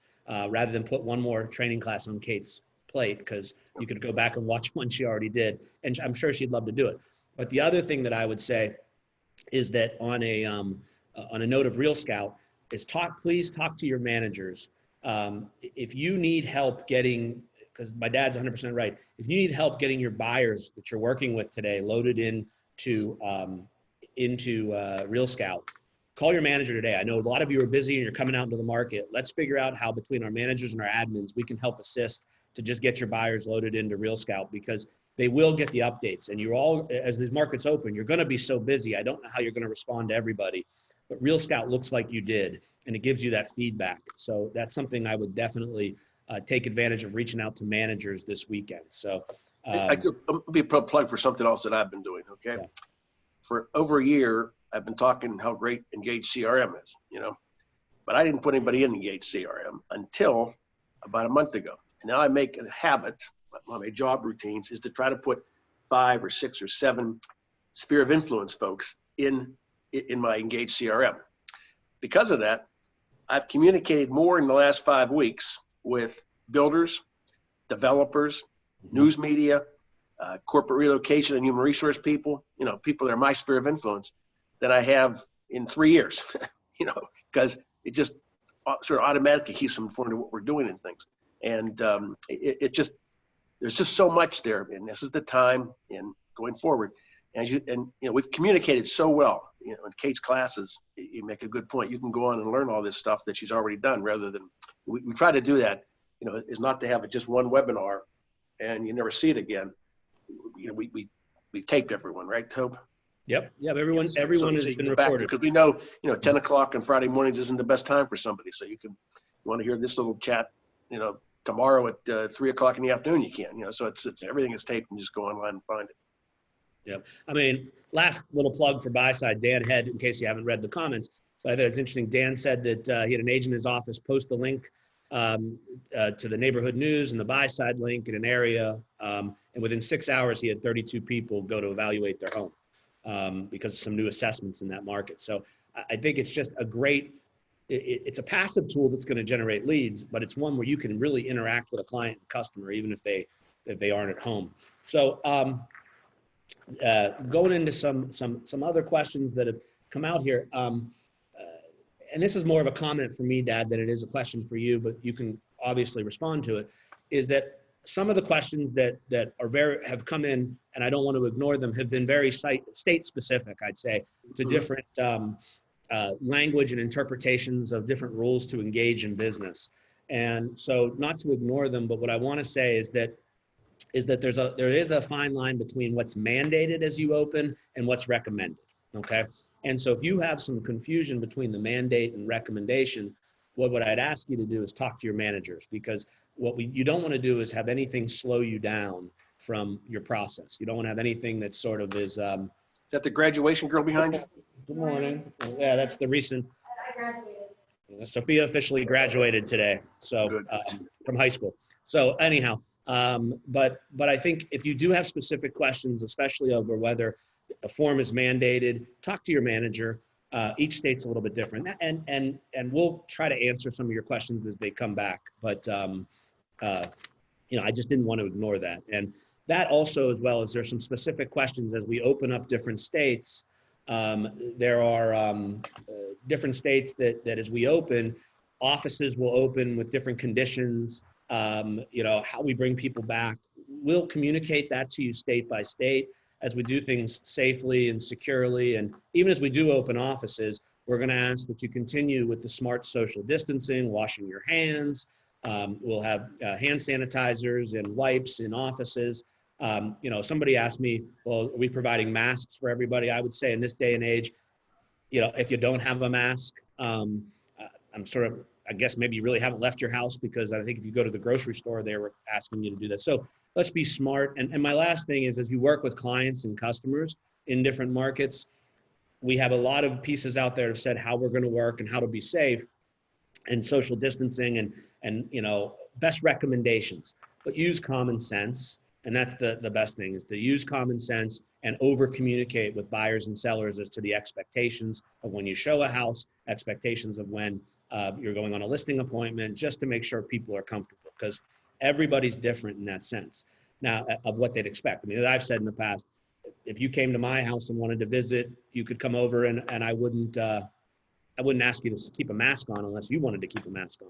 rather than put one more training class on Kate's plate, because you could go back and watch one she already did, and I'm sure she'd love to do it. But the other thing that I would say is that on a note of Real Scout is please talk to your managers If you need help getting, because my dad's 100% right, if you need help getting your buyers that you're working with today loaded into Real Scout, call your manager today. I know a lot of you are busy and you're coming out into the market. Let's figure out how between our managers and our admins, we can help assist to just get your buyers loaded into Real Scout, because they will get the updates. And you're all, as these markets open, you're going to be so busy. I don't know how you're going to respond to everybody, but Real Scout looks like you did, and it gives you that feedback. So that's something I would definitely take advantage of, reaching out to managers this weekend. So I could be a plug for something else that I've been doing. Okay. Yeah. For over a year, I've been talking how great Engage CRM is, but I didn't put anybody in Engage CRM until about a month ago. And now I make it a habit, one of my job routines is to try to put 5 or 6 or 7 sphere of influence folks in my Engage CRM. Because of that, I've communicated more in the last 5 weeks with builders, developers, news media, corporate relocation and human resource people, people that are my sphere of influence, than I have in 3 years, because it just sort of automatically keeps them informed of what we're doing and things. And there's just so much there, and this is the time in going forward. We've communicated so well, in Kate's classes, you make a good point. You can go on and learn all this stuff that she's already done, rather than we try to do that, is not to have it just one webinar and you never see it again. We taped everyone, right, Hope? Yep. Everyone has been recorded. Because we know, 10 o'clock on Friday mornings isn't the best time for somebody. So you want to hear this little chat, tomorrow at 3 o'clock in the afternoon, you can, so it's everything is taped, and just go online and find it. Yeah. I mean, last little plug for buy side, Dan had, in case you haven't read the comments, but I thought it's interesting. Dan said that he had an agent in his office post the link to the neighborhood news and the buy side link in an area. And within 6 hours, he had 32 people go to evaluate their home because of some new assessments in that market. So I think it's just a great, it's a passive tool that's going to generate leads, but it's one where you can really interact with a client and customer, even if they aren't at home. So going into some other questions that have come out here. And this is more of a comment for me, Dad, than it is a question for you, but you can obviously respond to it, is that some of the questions that have come in, and I don't want to ignore them, have been very state specific, I'd say, to different language and interpretations of different rules to engage in business. And so not to ignore them, but what I want to say is that there is a fine line between what's mandated as you open and what's recommended, okay? And so if you have some confusion between the mandate and recommendation, what I'd ask you to do is talk to your managers, because you don't want to do is have anything slow you down from your process. You don't want to have anything that sort of is. Is that the graduation girl behind you? Good morning. Yeah, that's the recent. Sophia officially graduated today, so from high school. So anyhow, but I think if you do have specific questions, especially over whether a form is mandated, talk to your manager. Each state's a little bit different, and we'll try to answer some of your questions as they come back. But I just didn't want to ignore that. And that also, as well as there's some specific questions as we open up different states. There are different states that as we open, offices will open with different conditions. How we bring people back. We'll communicate that to you state by state as we do things safely and securely. And even as we do open offices, we're going to ask that you continue with the smart social distancing, washing your hands. We'll have hand sanitizers and wipes in offices. Somebody asked me, well, are we providing masks for everybody? I would say in this day and age, if you don't have a mask, I guess maybe you really haven't left your house, because I think if you go to the grocery store, they were asking you to do that. So let's be smart. And my last thing is, as you work with clients and customers in different markets, we have a lot of pieces out there that have said how we're going to work and how to be safe and social distancing and best recommendations, but use common sense. And that's the best thing, is to use common sense and over communicate with buyers and sellers as to the expectations of when you show a house, expectations of when you're going on a listing appointment, just to make sure people are comfortable, because everybody's different in that sense now of what they'd expect. I mean, I've said in the past, if you came to my house and wanted to visit, you could come over and I wouldn't ask you to keep a mask on unless you wanted to keep a mask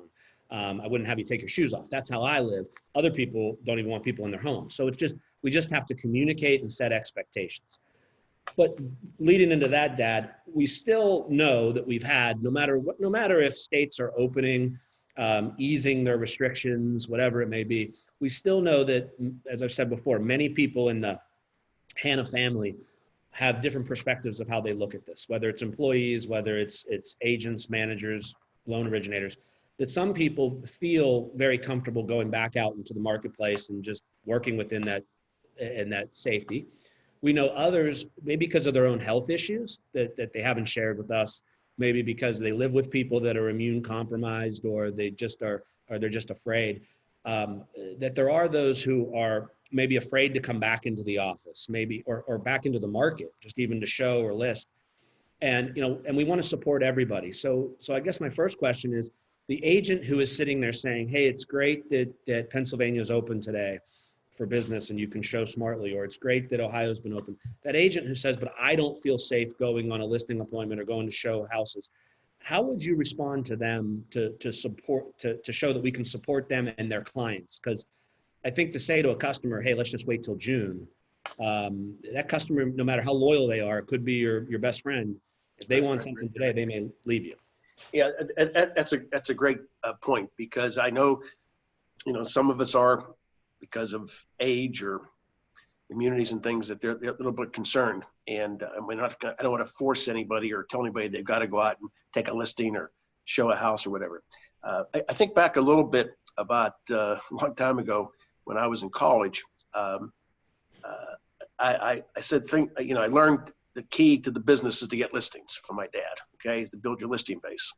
I wouldn't have you take your shoes off. That's how I live. Other people don't even want people in their homes. So we just have to communicate and set expectations. But leading into that, Dad, we still know that we've had, no matter if states are opening, easing their restrictions, whatever it may be, we still know that, as I've said before, many people in the Hanna family have different perspectives of how they look at this, whether it's employees, whether it's agents, managers, loan originators, that some people feel very comfortable going back out into the marketplace and just working within that safety. We know others, maybe because of their own health issues that they haven't shared with us, maybe because they live with people that are immune compromised, or they're just afraid, that there are those who are maybe afraid to come back into the office, maybe, or back into the market, just even to show or list. And, and we want to support everybody. So I guess my first question is, the agent who is sitting there saying, hey, it's great that Pennsylvania is open today for business and you can show smartly, or it's great that Ohio's been open. That agent who says, but I don't feel safe going on a listing appointment or going to show houses, how would you respond to them to support, to show that we can support them and their clients? Because I think to say to a customer, hey, let's just wait till June, that customer, no matter how loyal they are, could be your best friend. If they want something today, they may leave you. Yeah, that's a great point, because I know, some of us are, because of age or immunities and things, that they're a little bit concerned. And I don't want to force anybody or tell anybody they've got to go out and take a listing or show a house or whatever. I think back a little bit about a long time ago when I was in college. I said, I learned the key to the business is to get listings from my dad, okay, to build your listing base.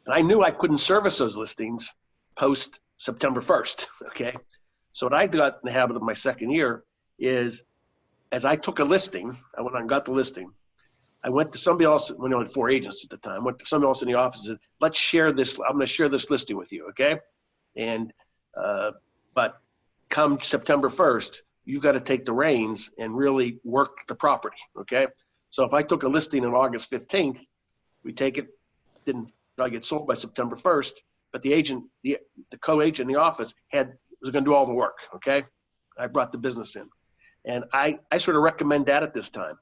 And I knew I couldn't service those listings post September 1st, okay? So what I got in the habit of my second year is, as I took a listing, I went out and got the listing. I went to somebody else, when I had 4 agents at the time, went to somebody else in the office and said, let's share this, I'm gonna share this listing with you, okay? And, but come September 1st, you've got to take the reins and really work the property, okay? So if I took a listing on August 15th, we take it, didn't get sold by September 1st, but the agent, the co-agent in the office was going to do all the work, okay? I brought the business in. And I sort of recommend that at this time,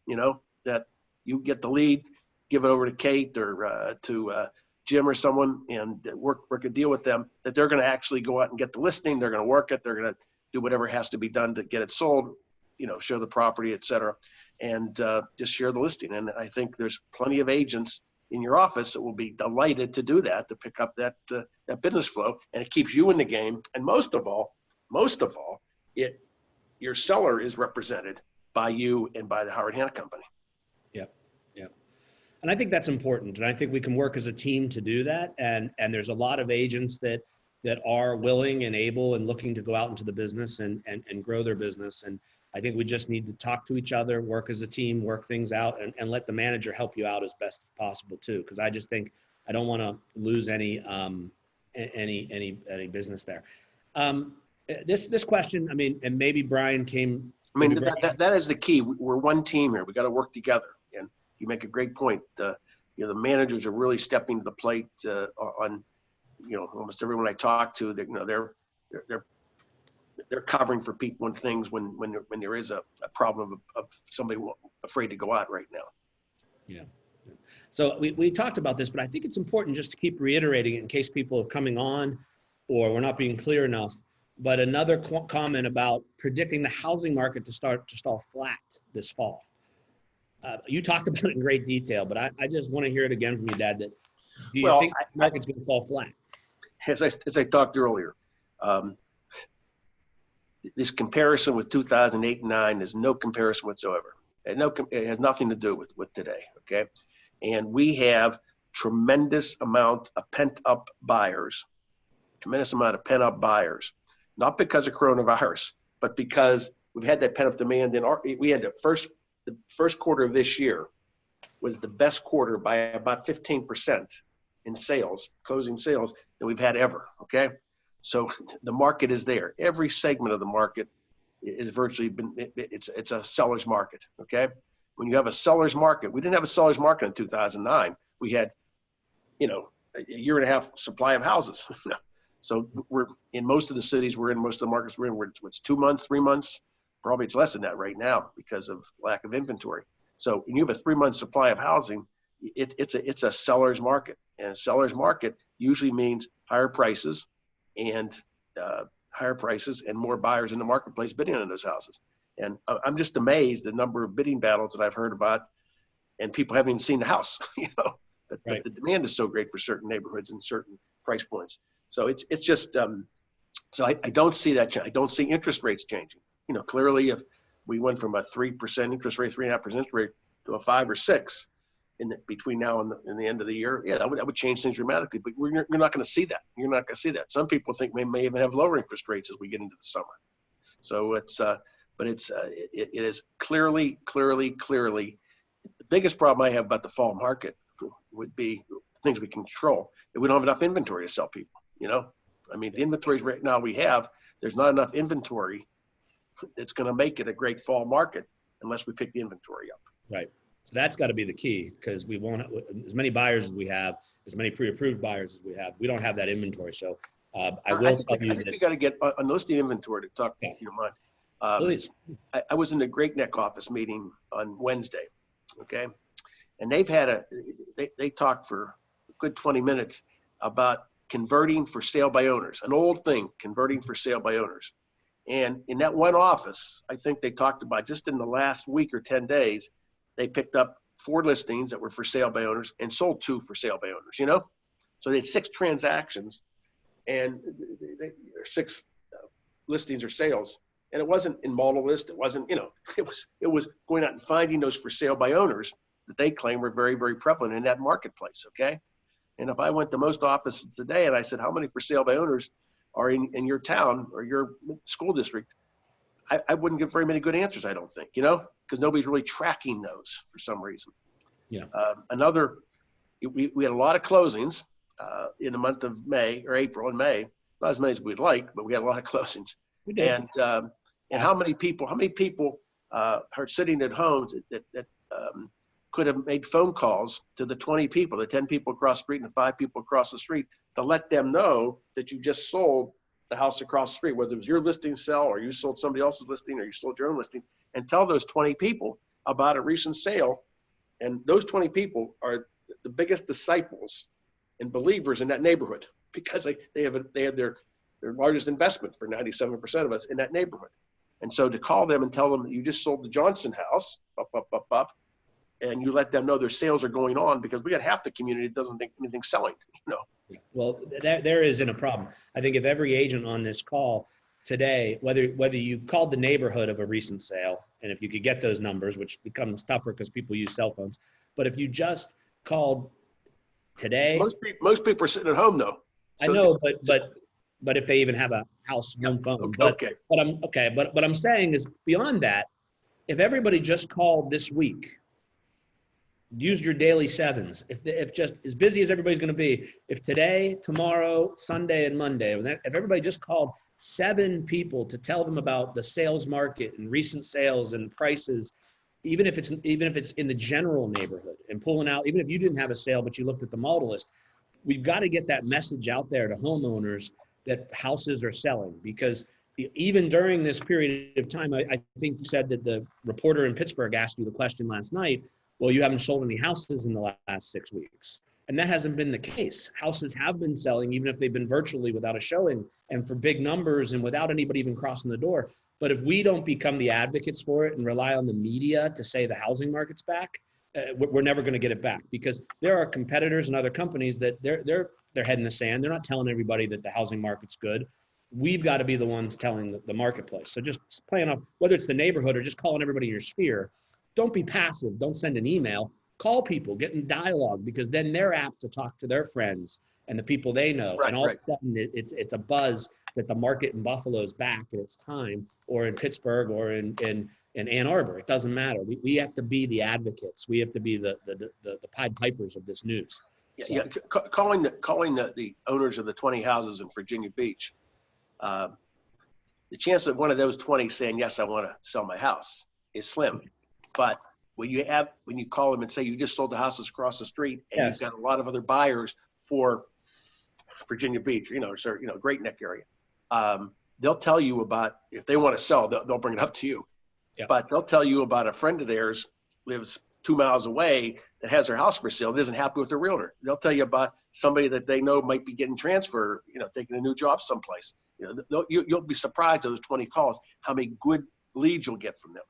that you get the lead, give it over to Kate or to Jim or someone, and work a deal with them that they're going to actually go out and get the listing. They're going to work it. They're going to do whatever has to be done to get it sold, show the property, et cetera, and just share the listing. And I think there's plenty of agents in your office that will be delighted to do that, to pick up that business flow, and it keeps you in the game. And most of all, your seller is represented by you and by the Howard Hanna Company. Yep. And I think that's important. And I think we can work as a team to do that. And there's a lot of agents that are willing and able and looking to go out into the business and grow their business. And I think we just need to talk to each other, work as a team, work things out, and let the manager help you out as best as possible too. Because I just think I don't want to lose any business there. This question, I mean, and maybe Brian came. I mean, that is the key. We're one team here. We got to work together. And you make a great point. The managers are really stepping to the plate on, almost everyone I talk to. They're covering for people and things when there is a problem of somebody afraid to go out right now. Yeah. So we talked about this, but I think it's important just to keep reiterating it in case people are coming on or we're not being clear enough. But another comment about predicting the housing market to stall flat this fall. You talked about it in great detail, but I just want to hear it again from you, Dad. Do you think the market's going to fall flat? As I talked earlier, this comparison with 2008 and 9 is no comparison whatsoever. It has nothing to do with today, okay? And we have tremendous amount of pent-up buyers, not because of coronavirus, but because we've had that pent-up demand. We had the first quarter of this year was the best quarter by about 15% in sales, closing sales, that we've had ever, okay? So the market is there. Every segment of the market is virtually it's a seller's market, okay? When you have a seller's market, we didn't have a seller's market in 2009. We had, a year and a half supply of houses. So we're in most of the cities we're in, most of the markets we're in, it's 2 months, 3 months, probably it's less than that right now because of lack of inventory. So when you have a 3-month supply of housing, it's a seller's market, and a seller's market usually means higher prices and more buyers in the marketplace bidding on those houses. And I'm just amazed the number of bidding battles that I've heard about, and people haven't even seen the house. But the demand is so great for certain neighborhoods and certain price points. So it's just so I don't see that. I don't see interest rates changing. Clearly, if we went from a 3% interest rate, 3.5% interest rate to a 5 or 6 between now and the end of the year, that would change things dramatically. But you're not going to see that. You're not going to see that. Some people think we may even have lower interest rates as we get into the summer. So it is clearly the biggest problem I have about the fall market would be things we can control. If we don't have enough inventory to sell people, I mean, the inventories right now there's not enough inventory that's going to make it a great fall market unless we pick the inventory up. Right. So that's got to be the key, because we won't have as many buyers as we have, as many pre-approved buyers as we have. We don't have that inventory. So I think we got to get on listing inventory to talk, if you don't mind. Please. I was in the Great Neck office meeting on Wednesday, okay? And they talked for a good 20 minutes about converting for sale by owners, an old thing, converting for sale by owners. And in that one office, I think they talked about just in the last week or 10 days, they picked up 4 listings that were for sale by owners and sold 2 for sale by owners, So they had 6 transactions and 6 listings or sales. And it wasn't in model list. It wasn't, it was going out and finding those for sale by owners that they claim were very, very prevalent in that marketplace. Okay. And if I went to most offices today and I said, how many for sale by owners are in your town or your school district, I wouldn't get very many good answers, I don't think, because nobody's really tracking those for some reason. Yeah. We had a lot of closings in the month of May or April and May, not as many as we'd like, but we had a lot of closings. We did. And how many people are sitting at home that could have made phone calls to the 20 people, the 10 people across the street and the 5 people across the street to let them know that you just sold the house across the street, whether it was your listing sell or you sold somebody else's listing or you sold your own listing, and tell those 20 people about a recent sale. And those 20 people are the biggest disciples and believers in that neighborhood, because they have their largest investment for 97% of us in that neighborhood. And so to call them and tell them that you just sold the Johnson house, and you let them know their sales are going on, because we got half the community that doesn't think anything's selling, Well, there isn't a problem. I think if every agent on this call today, whether you called the neighborhood of a recent sale, and if you could get those numbers, which becomes tougher because people use cell phones, but if you just called today. Most people are sitting at home though. So I know, but if they even have a house home phone. Okay. But I'm saying is beyond that, if everybody just called this week, used your daily 7s, if just as busy as everybody's going to be, if today, tomorrow, Sunday, and Monday, if everybody just called 7 people to tell them about the sales market and recent sales and prices, even if it's in the general neighborhood, and pulling out, even if you didn't have a sale but you looked at the model list, we've got to get that message out there to homeowners that houses are selling. Because even during this period of time, I think you said that the reporter in Pittsburgh asked you the question last night, well, you haven't sold any houses in the last 6 weeks. And that hasn't been the case. Houses have been selling, even if they've been virtually without a showing and for big numbers and without anybody even crossing the door. But if we don't become the advocates for it and rely on the media to say the housing market's back, we're never going to get it back, because there are competitors and other companies that they're head in the sand. They're not telling everybody that the housing market's good. We've got to be the ones telling the marketplace. So just playing off, whether it's the neighborhood or just calling everybody in your sphere, don't be passive. Don't send an email. Call people, get in dialogue, because then they're apt to talk to their friends and the people they know. Right, and all of a sudden it's a buzz that the market in Buffalo is back and it's time, or in Pittsburgh or in Ann Arbor. It doesn't matter. We have to be the advocates. We have to be the Pied Pipers of this news. Yeah, calling the owners of the 20 houses in Virginia Beach, the chance of one of those 20 saying, yes, I want to sell my house is slim. But when you call them and say you just sold the houses across the street and You've got a lot of other buyers for Virginia Beach, Great Neck area. They'll tell you about, if they want to sell, they'll bring it up to you. Yep. But they'll tell you about a friend of theirs lives 2 miles away that has their house for sale, and isn't happy with their realtor. They'll tell you about somebody that they know might be getting transferred, taking a new job someplace. You'll be surprised, those 20 calls, how many good leads you'll get from them.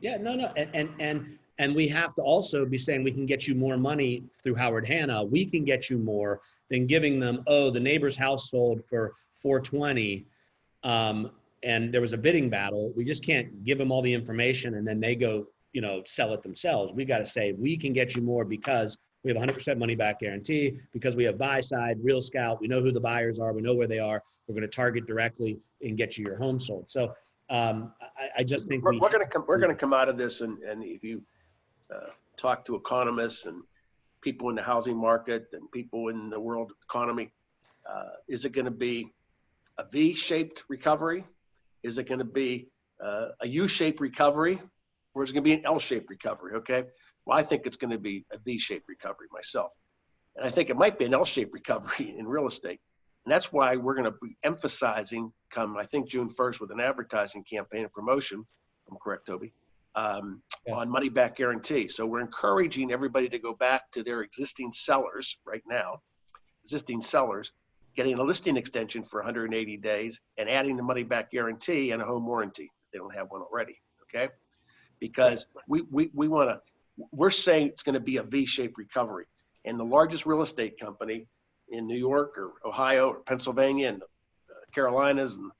Yeah, no. And we have to also be saying we can get you more money through Howard Hanna. We can get you more than giving them, the neighbor's house sold for $420. And there was a bidding battle. We just can't give them all the information and then they go, sell it themselves. We got to say, we can get you more because we have 100% money back guarantee, because we have buy side, Real Scout. We know who the buyers are. We know where they are. We're going to target directly and get you your home sold. So I just think we're going to come out of this. And if you talk to economists and people in the housing market and people in the world economy, is it going to be a V-shaped recovery? Is it going to be a U-shaped recovery? Or is it going to be an L-shaped recovery? Okay. Well, I think it's going to be a V-shaped recovery myself. And I think it might be an L-shaped recovery in real estate. And that's why we're going to be emphasizing come, I think, June 1st with an advertising campaign and promotion, if I'm correct, Toby, Yes. on money back guarantee. So we're encouraging everybody to go back to their existing sellers right now, getting a listing extension for 180 days and adding the money back guarantee and a home warranty if they don't have one already. Okay. Because we're saying it's going to be a V-shaped recovery. And the largest real estate company in New York or Ohio or Pennsylvania and Carolinas, and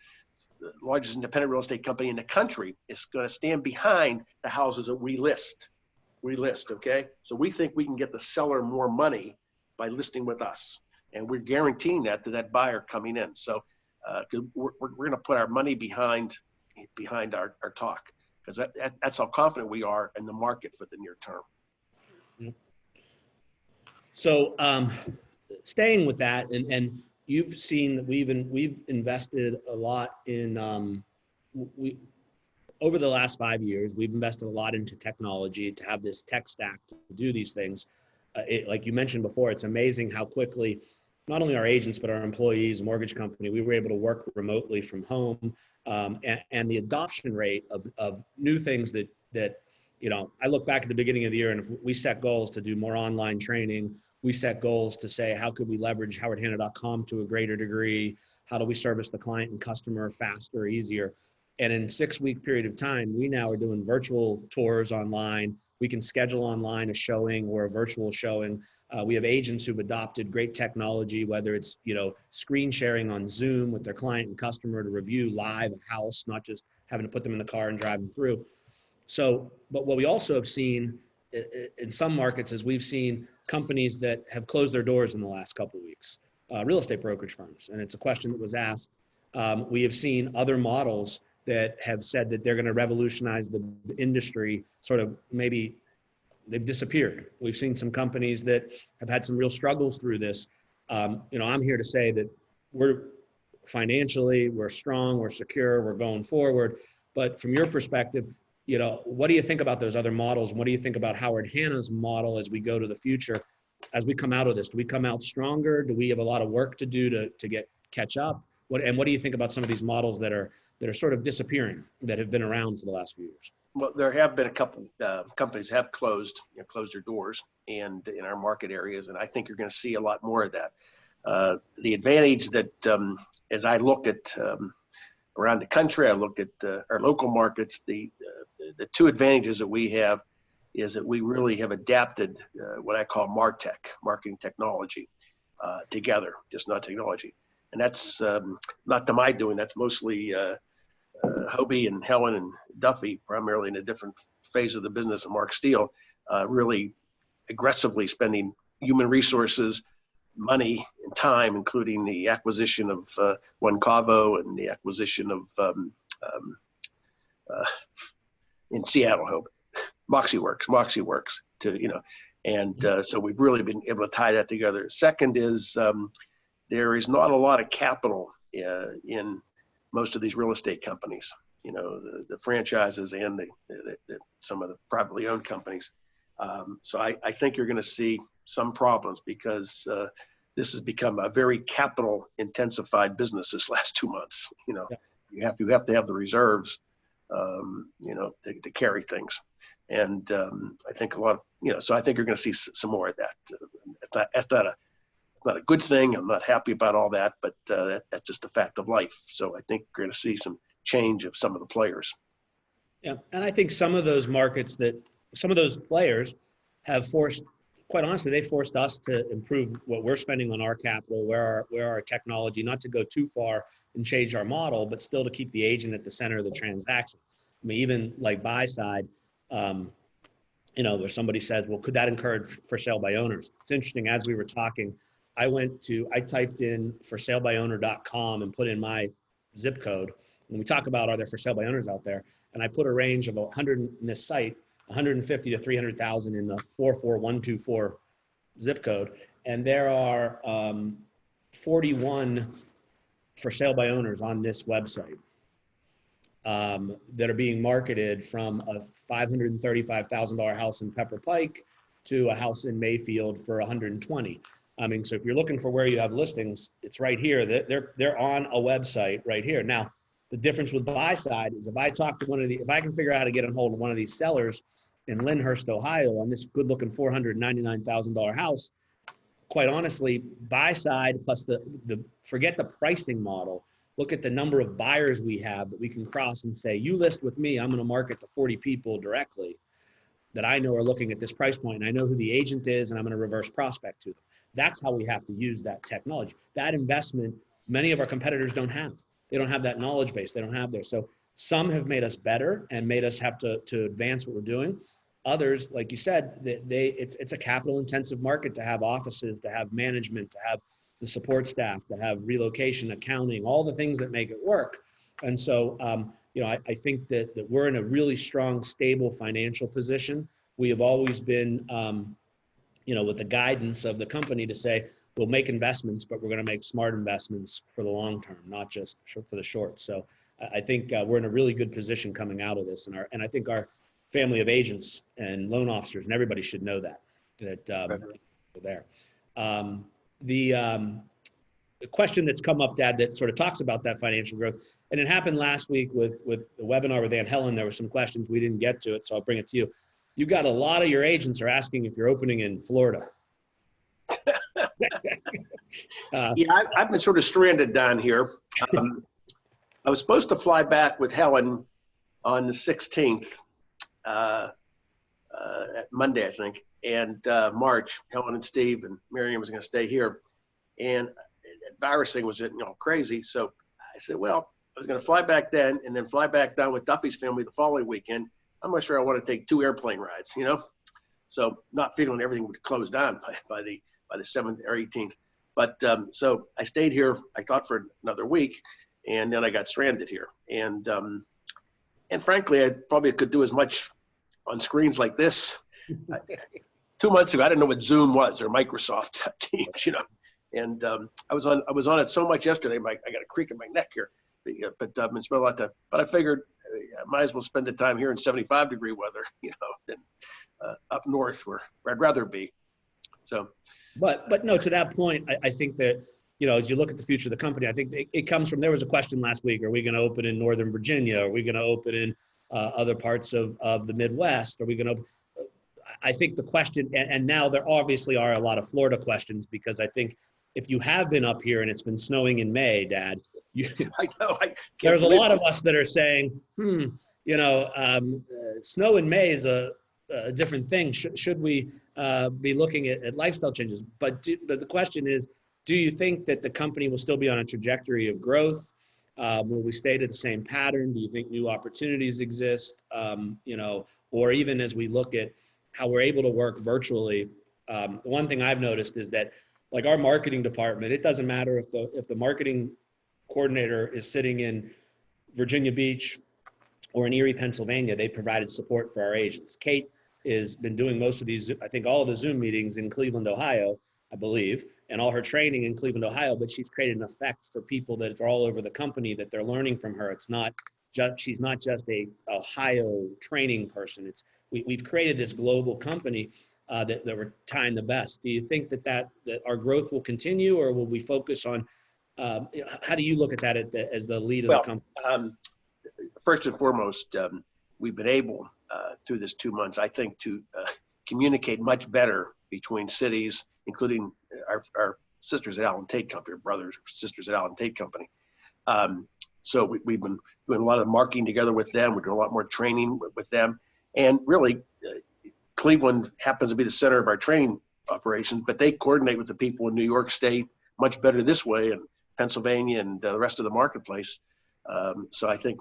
the largest independent real estate company in the country, is going to stand behind the houses that we list. Okay. So we think we can get the seller more money by listing with us. And we're guaranteeing that to that buyer coming in. So we're going to put our money behind our talk, because that's how confident we are in the market for the near term. So staying with that, and you've seen that we've invested a lot in, over the last 5 years, we've invested a lot into technology to have this tech stack to do these things. Like you mentioned before, it's amazing how quickly not only our agents, but our employees, mortgage company, we were able to work remotely from home. And the adoption rate of new things that, I look back at the beginning of the year, and if we set goals to do more online training, we set goals to say, how could we leverage howardhanna.com to a greater degree? How do we service the client and customer faster, easier? And in a 6-week period of time, we now are doing virtual tours online. We can schedule online a showing or a virtual showing. We have agents who've adopted great technology, whether it's, screen sharing on Zoom with their client and customer to review live a house, not just having to put them in the car and drive them through. So, but what we also have seen in some markets is we've seen companies that have closed their doors in the last couple of weeks, real estate brokerage firms. And it's a question that was asked. We have seen other models that have said that they're going to revolutionize the industry, sort of maybe they've disappeared. We've seen some companies that have had some real struggles through this. I'm here to say that we're financially, we're strong, we're secure, we're going forward. But from your perspective, what do you think about those other models? What do you think about Howard Hanna's model as we go to the future, as we come out of this? Do we come out stronger? Do we have a lot of work to do to catch up? What do you think about some of these models that are sort of disappearing, that have been around for the last few years? Well, there have been a couple companies have closed their doors, and in our market areas, and I think you're going to see a lot more of that. The advantage that, as I look at around the country, I look at our local markets, the two advantages that we have is that we really have adapted what I call MarTech, marketing technology, together, just not technology. And that's not to my doing, that's mostly Hoby and Helen and Duffy, primarily in a different phase of the business, and Mark Steele, really aggressively spending human resources, money, and time, including the acquisition of One Cavo and the acquisition of in Seattle, Hoby, MoxieWorks to, and so we've really been able to tie that together. Second is there is not a lot of capital in most of these real estate companies, the franchises and some of the privately owned companies. So I think you're going to see some problems because this has become a very capital intensified business this last 2 months. Yeah. You have to have the reserves, to carry things. And I think a lot of, so I think you're going to see some more of that. That's not a good thing. I'm not happy about all that, but that's just a fact of life. So I think we're going to see some change of some of the players. Yeah, and I think some of those markets some of those players have forced, quite honestly, they forced us to improve what we're spending on our capital, where our technology, not to go too far and change our model, but still to keep the agent at the center of the transaction. I mean, even like buy side, where somebody says, well, could that encourage for sale by owners? It's interesting, as we were talking, I typed in forsaleby.owner.com and put in my zip code. When we talk about, are there for sale by owners out there? And I put a range of 100 in this site, 150 to 300,000 in the 44124 zip code. And there are 41 for sale by owners on this website that are being marketed, from a $535,000 house in Pepper Pike to a house in Mayfield for 120. I mean, so if you're looking for where you have listings, it's right here. They're on a website right here. Now, the difference with buy side is if I talk to if I can figure out how to get a hold of one of these sellers in Lyndhurst, Ohio, on this good looking $499,000 house, quite honestly, buy side plus forget the pricing model. Look at the number of buyers we have that we can cross and say, you list with me, I'm going to market to 40 people directly that I know are looking at this price point, and I know who the agent is, and I'm going to reverse prospect to them. That's how we have to use that technology. That investment, many of our competitors don't have. They don't have that knowledge base. They don't have there. So some have made us better and made us have to advance what we're doing. Others, like you said, it's a capital intensive market to have offices, to have management, to have the support staff, to have relocation, accounting, all the things that make it work. And so, I think that we're in a really strong, stable financial position. We have always been, with the guidance of the company to say, we'll make investments, but we're going to make smart investments for the long term, not just for the short. So I think we're in a really good position coming out of this. And I think our family of agents and loan officers and everybody should know that we're there. The question that's come up, Dad, that sort of talks about that financial growth, and it happened last week with the webinar with Aunt Helen. There were some questions we didn't get to it, so I'll bring it to you. You got a lot of your agents are asking if you're opening in Florida. Yeah, I've been sort of stranded down here. I was supposed to fly back with Helen on the 16th, Monday, I think, and March. Helen and Steve and Miriam was going to stay here, and virus thing was crazy. So I said, well, I was going to fly back then and then fly back down with Duffy's family the following weekend. I'm not sure I want to take 2 airplane rides, So not feeling everything would close down by the 7th or 18th. But so I stayed here, I thought, for another week, and then I got stranded here. And frankly, I probably could do as much on screens like this. 2 months ago, I didn't know what Zoom was or Microsoft Teams, And I was on it so much yesterday, I got a creak in my neck here. But it's been a lot but I figured I might as well spend the time here in 75-degree weather, than up north where I'd rather be. So, but no, to that point, I think that, as you look at the future of the company, I think it comes from, there was a question last week, are we going to open in Northern Virginia? Are we going to open in other parts of the Midwest? Are we going to, I think the question, and now there obviously are a lot of Florida questions, because I think if you have been up here and it's been snowing in May, Dad, I know. There's a lot of us that are saying, snow in May is a different thing. Should we be looking at lifestyle changes? But the question is, do you think that the company will still be on a trajectory of growth? Will we stay to the same pattern? Do you think new opportunities exist? Or even as we look at how we're able to work virtually, the one thing I've noticed is that, like our marketing department, it doesn't matter if the marketing coordinator is sitting in Virginia Beach or in Erie, Pennsylvania, they provided support for our agents. Kate has been doing most of these, I think all of the Zoom meetings in Cleveland, Ohio, I believe, and all her training in Cleveland, Ohio, but she's created an effect for people that are all over the company that they're learning from her. It's not just, she's not just a Ohio training person. We've created this global company that we're tying the best. Do you think that our growth will continue, or will we focus on, how do you look at that as the lead of the company? First and foremost, we've been able through this 2 months, I think, to communicate much better between cities, including our sisters at Allen Tate Company, or brothers, sisters at Allen Tate Company. So we've been doing a lot of marketing together with them. We're doing a lot more training with them. And really, Cleveland happens to be the center of our training operations, but they coordinate with the people in New York State much better this way, and Pennsylvania and the rest of the marketplace. So I think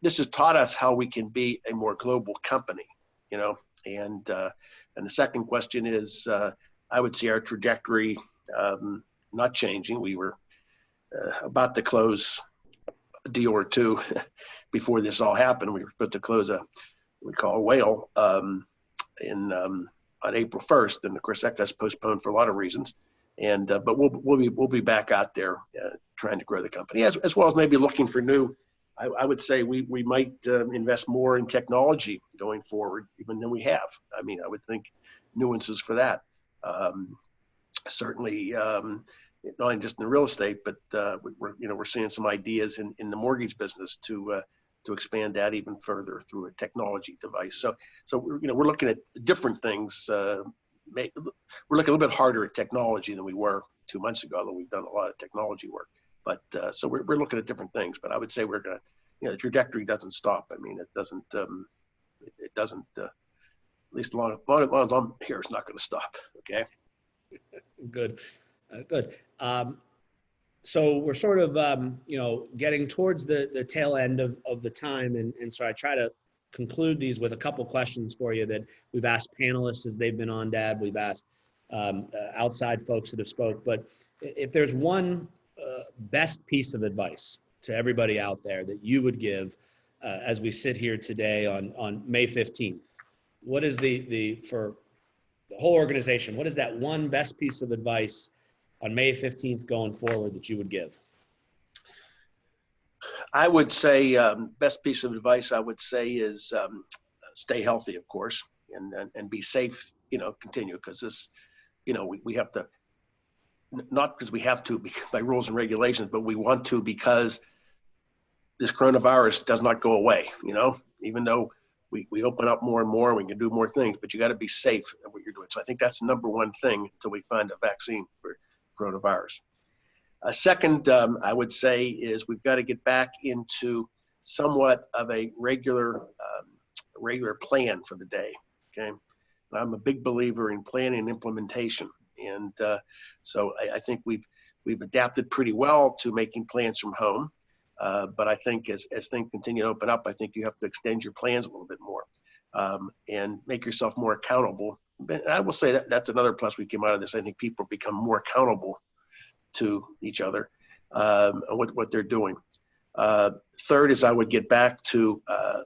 this has taught us how we can be a more global company, you know. And the second question is, I would see our trajectory not changing. We were about to close a deal or two before this all happened. We were supposed to close we call a whale on April 1st, and of course that got postponed for a lot of reasons. And but we'll be back out there trying to grow the company, as well as maybe looking for new. I would say we might invest more in technology going forward, even than we have. I mean, I would think nuances for that. Certainly, not only just in the real estate, but we're seeing some ideas in the mortgage business to expand that even further through a technology device. So we're looking at different things. We're looking a little bit harder at technology than we were 2 months ago, although we've done a lot of technology work. But so we're looking at different things. But I would say we're gonna, the trajectory doesn't stop. I mean, it doesn't. At least as long as I'm here, it's not going to stop. Okay. Good. Good. So we're sort of, getting towards the tail end of the time. And so I try to conclude these with a couple questions for you that we've asked panelists as they've been on, Dad. We've asked outside folks that have spoke. But if there's one best piece of advice to everybody out there that you would give as we sit here today on May 15th, what is for the whole organization, what is that one best piece of advice on May 15th going forward that you would give? I would say best piece of advice I would say is stay healthy, of course, and be safe, continue, because this, we have to, not because we have to by rules and regulations, but we want to because this coronavirus does not go away, even though we open up more and more and we can do more things, but you got to be safe at what you're doing. So I think that's the number one thing until we find a vaccine for coronavirus. Second, I would say is we've got to get back into somewhat of a regular plan for the day. Okay. And I'm a big believer in planning and implementation. And so I think we've adapted pretty well to making plans from home. But I think as things continue to open up, I think you have to extend your plans a little bit more and make yourself more accountable. And I will say that's another plus we came out of this. I think people become more accountable to each other what they're doing. Third is I would get back to I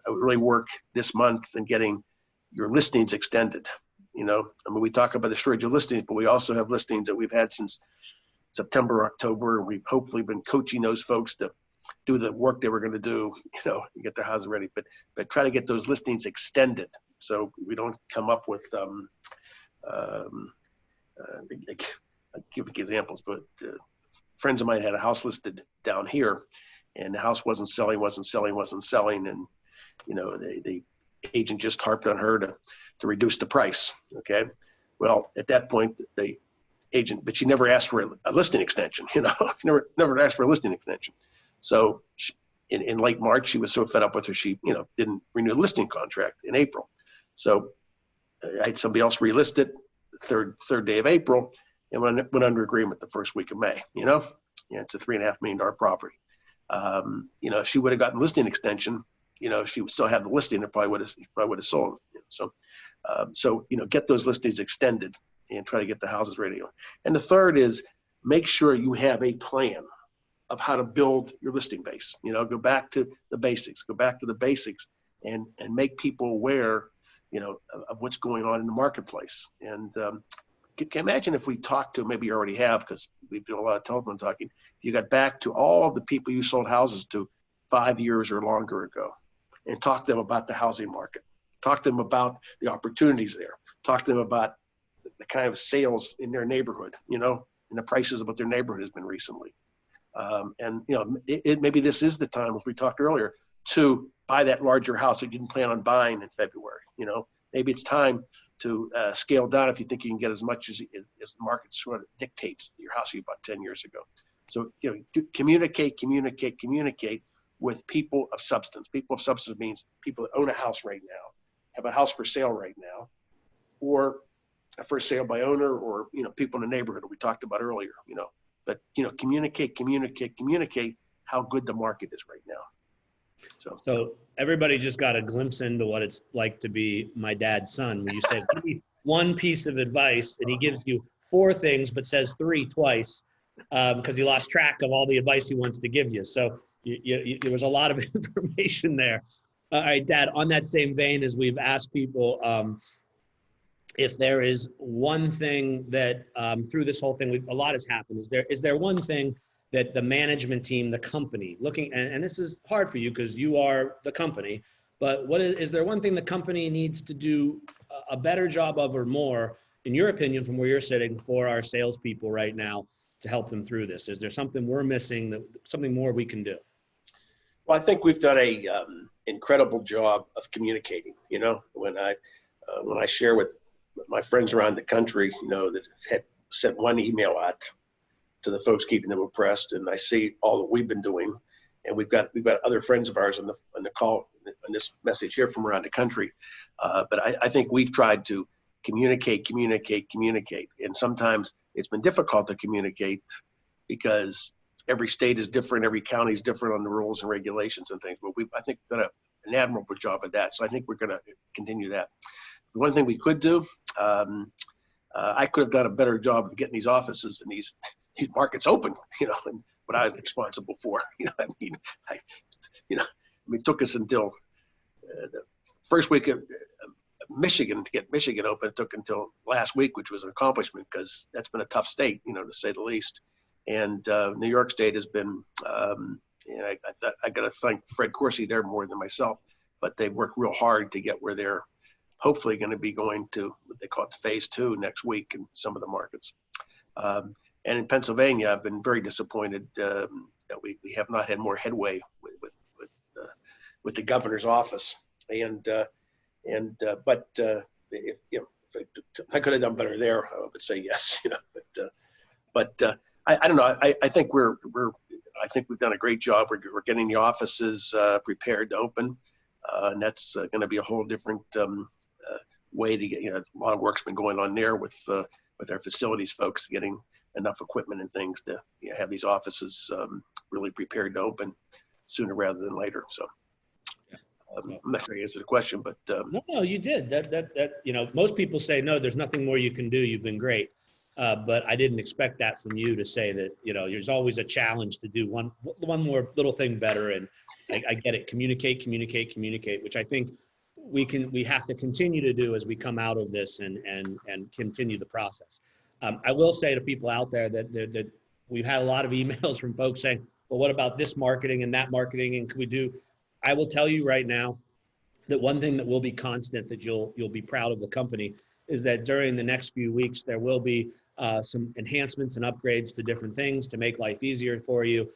would really work this month in getting your listings extended. We talk about the shortage of listings, but we also have listings that we've had since September, October. We've hopefully been coaching those folks to do the work they were going to do, get their houses ready, but try to get those listings extended so we don't come up with, I'll give examples, but friends of mine had a house listed down here and the house wasn't selling. And, the agent just harped on her to reduce the price. Okay. Well, at that point, the agent, but she never asked for a listing extension, never asked for a listing extension. So in late March, she was so fed up with her, she, didn't renew the listing contract in April. So I had somebody else relist it the third day of April and went under agreement the first week of May, it's a $3.5 million property. If she would have gotten listing extension, she would still have the listing, it probably would have sold. So get those listings extended and try to get the houses ready. And the third is make sure you have a plan of how to build your listing base. Go back to the basics, and make people aware, of what's going on in the marketplace. And can you imagine if we talked to, maybe you already have, because we do a lot of telephone talking, you got back to all of the people you sold houses to 5 years or longer ago and talk to them about the housing market. Talk to them about the opportunities there. Talk to them about the kind of sales in their neighborhood, you know, and the prices of what their neighborhood has been recently. And, you know, maybe this is the time, as we talked earlier, to buy that larger house that you didn't plan on buying in February. You know, maybe it's time to scale down if you think you can get as much as the market sort of dictates your house you bought 10 years ago. So, you know, communicate with people of substance. People of substance means people that own a house right now, have a house for sale right now, or a for sale by owner, or, you know, people in the neighborhood that we talked about earlier, you know. But, you know, communicate how good the market is right now. So everybody just got a glimpse into what it's like to be my dad's son. When you say, give me one piece of advice, and he gives you 4 things, but says 3 twice, because he lost track of all the advice he wants to give you. So there was a lot of information there. All right, Dad, on that same vein, as we've asked people, if there is one thing that through this whole thing, a lot has happened. Is there one thing that the management team, the company, looking, and this is hard for you because you are the company, but is there one thing the company needs to do a better job of, or more, in your opinion, from where you're sitting, for our salespeople right now to help them through this? Is there something we're missing, something more we can do? Well, I think we've done a incredible job of communicating. You know, when I share with my friends around the country, you know, that had sent one email out to the folks, keeping them abreast, and I see all that we've been doing, and we've got other friends of ours on the call, on this message here from around the country. But I think we've tried to communicate, and sometimes it's been difficult to communicate because every state is different, every county is different on the rules and regulations and things. But I think we've done an admirable job of that. So I think we're going to continue that. The one thing we could do, I could have done a better job of getting these offices and these markets open, you know, and what I was responsible for. You know, I mean, it took us until the first week of Michigan to get Michigan open. It took until last week, which was an accomplishment because that's been a tough state, you know, to say the least. And New York State has been, I got to thank Fred Coursey there more than myself, but they've worked real hard to get where they're hopefully going to be going to what they call it phase 2 next week in some of the markets. And in Pennsylvania, I've been very disappointed that we have not had more headway with the governor's office. But if I could have done better there, I would say yes. You know, but I don't know. I think I think we've done a great job. We're getting the offices prepared to open, and that's going to be a whole different way to get. You know, a lot of work's been going on there with our facilities folks, getting enough equipment and things to have these offices really prepared to open sooner rather than later. So I'm not sure I answered the question, but no, you did. That you know, most people say no, there's nothing more you can do. You've been great, but I didn't expect that from you to say that. You know, there's always a challenge to do one more little thing better, and I get it. Communicate, which I think we have to continue to do as we come out of this and continue the process. I will say to people out there that we've had a lot of emails from folks saying, well, what about this marketing and that marketing, and can we do? I will tell you right now that one thing that will be constant, that you'll be proud of the company, is that during the next few weeks there will be some enhancements and upgrades to different things to make life easier for you,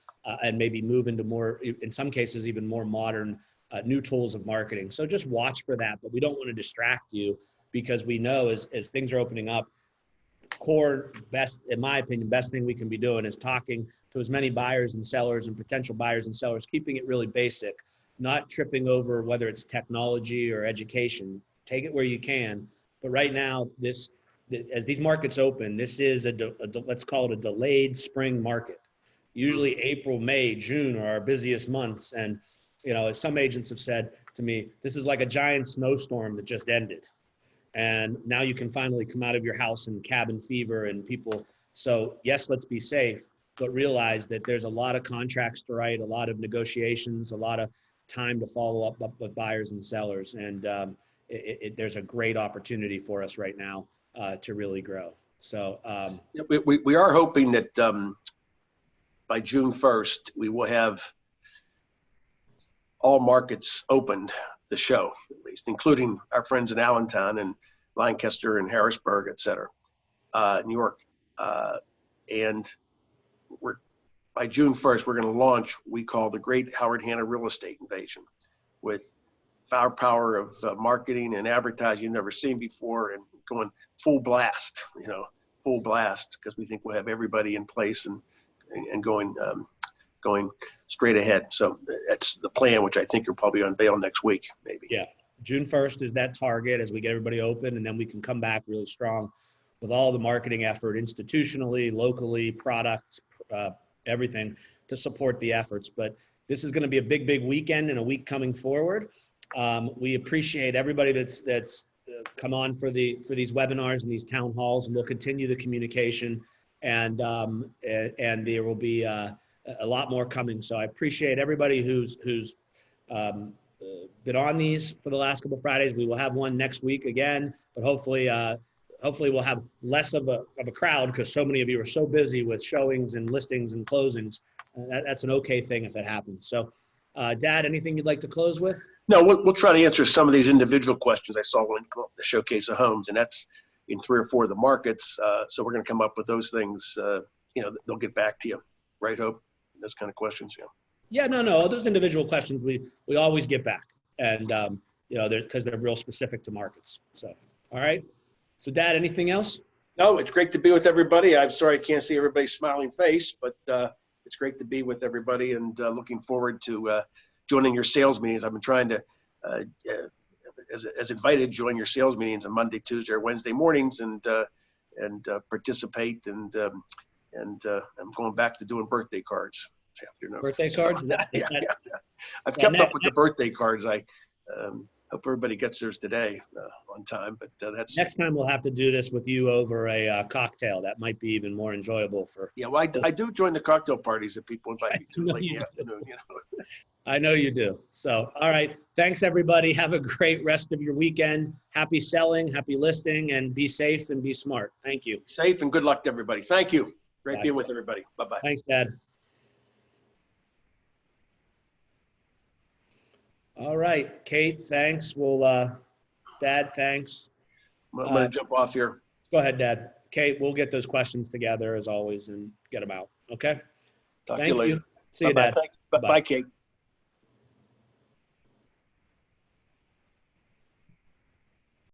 and maybe move into more, in some cases, even more modern new tools of marketing. So just watch for that, but we don't want to distract you, because we know as things are opening up, in my opinion, best thing we can be doing is talking to as many buyers and sellers and potential buyers and sellers, keeping it really basic, not tripping over whether it's technology or education. Take it where you can. But right now, as these markets open, this is let's call it a delayed spring market. Usually April, May, June are our busiest months. And, you know, as some agents have said to me, this is like a giant snowstorm that just ended. And now you can finally come out of your house in cabin fever and people. So yes, let's be safe, but realize that there's a lot of contracts to write, a lot of negotiations, a lot of time to follow up with buyers and sellers. And there's a great opportunity for us right now to really grow. So we are hoping that by June 1st, we will have all markets opened the show. least, including our friends in Allentown and Lancaster and Harrisburg, et cetera, New York. And by June 1st, we're going to launch we call the Great Howard Hanna Real Estate Invasion, with firepower of marketing and advertising you've never seen before, and going full blast, full blast, because we think we'll have everybody in place and going straight ahead. So that's the plan, which I think you'll probably unveil next week, maybe. Yeah, June 1st is that target as we get everybody open, and then we can come back really strong with all the marketing effort institutionally, locally, products, everything to support the efforts. But this is going to be a big, big weekend and a week coming forward. We appreciate everybody that's come on for these webinars and these town halls, and we'll continue the communication, and there will be a lot more coming. So I appreciate everybody who's been on these for the last couple of Fridays. We will have one next week again, but hopefully we'll have less of a crowd, because so many of you are so busy with showings and listings and closings. That's an okay thing if it happens. So, Dad, anything you'd like to close with? No, we'll try to answer some of these individual questions I saw when the showcase of homes, and that's in 3 or 4 of the markets. So we're going to come up with those things. They'll get back to you, right, Hope? Those kind of questions. Yeah, no. Those individual questions we always get back, and because they're real specific to markets. So, all right. So, Dad, anything else? No, it's great to be with everybody. I'm sorry I can't see everybody's smiling face, but it's great to be with everybody, and looking forward to joining your sales meetings. I've been trying to, as invited, join your sales meetings on Monday, Tuesday, or Wednesday mornings, and participate. And I'm going back to doing birthday cards this afternoon. Birthday cards? Yeah. I've kept up with the birthday cards. I hope everybody gets theirs today on time. But that's next time we'll have to do this with you over a cocktail. That might be even more enjoyable for. Yeah, well, I do join the cocktail parties that people invite me to late in the afternoon. I know you do. So, all right. Thanks, everybody. Have a great rest of your weekend. Happy selling, happy listing, and be safe and be smart. Thank you. Safe and good luck to everybody. Thank you. Great being with everybody. Bye-bye. Thanks, Dad. All right. Kate, thanks. Dad, thanks. I'm going to jump off here. Go ahead, Dad. Kate, we'll get those questions together as always and get them out. Okay? Talk to you later. See you, Dad. Bye, Kate.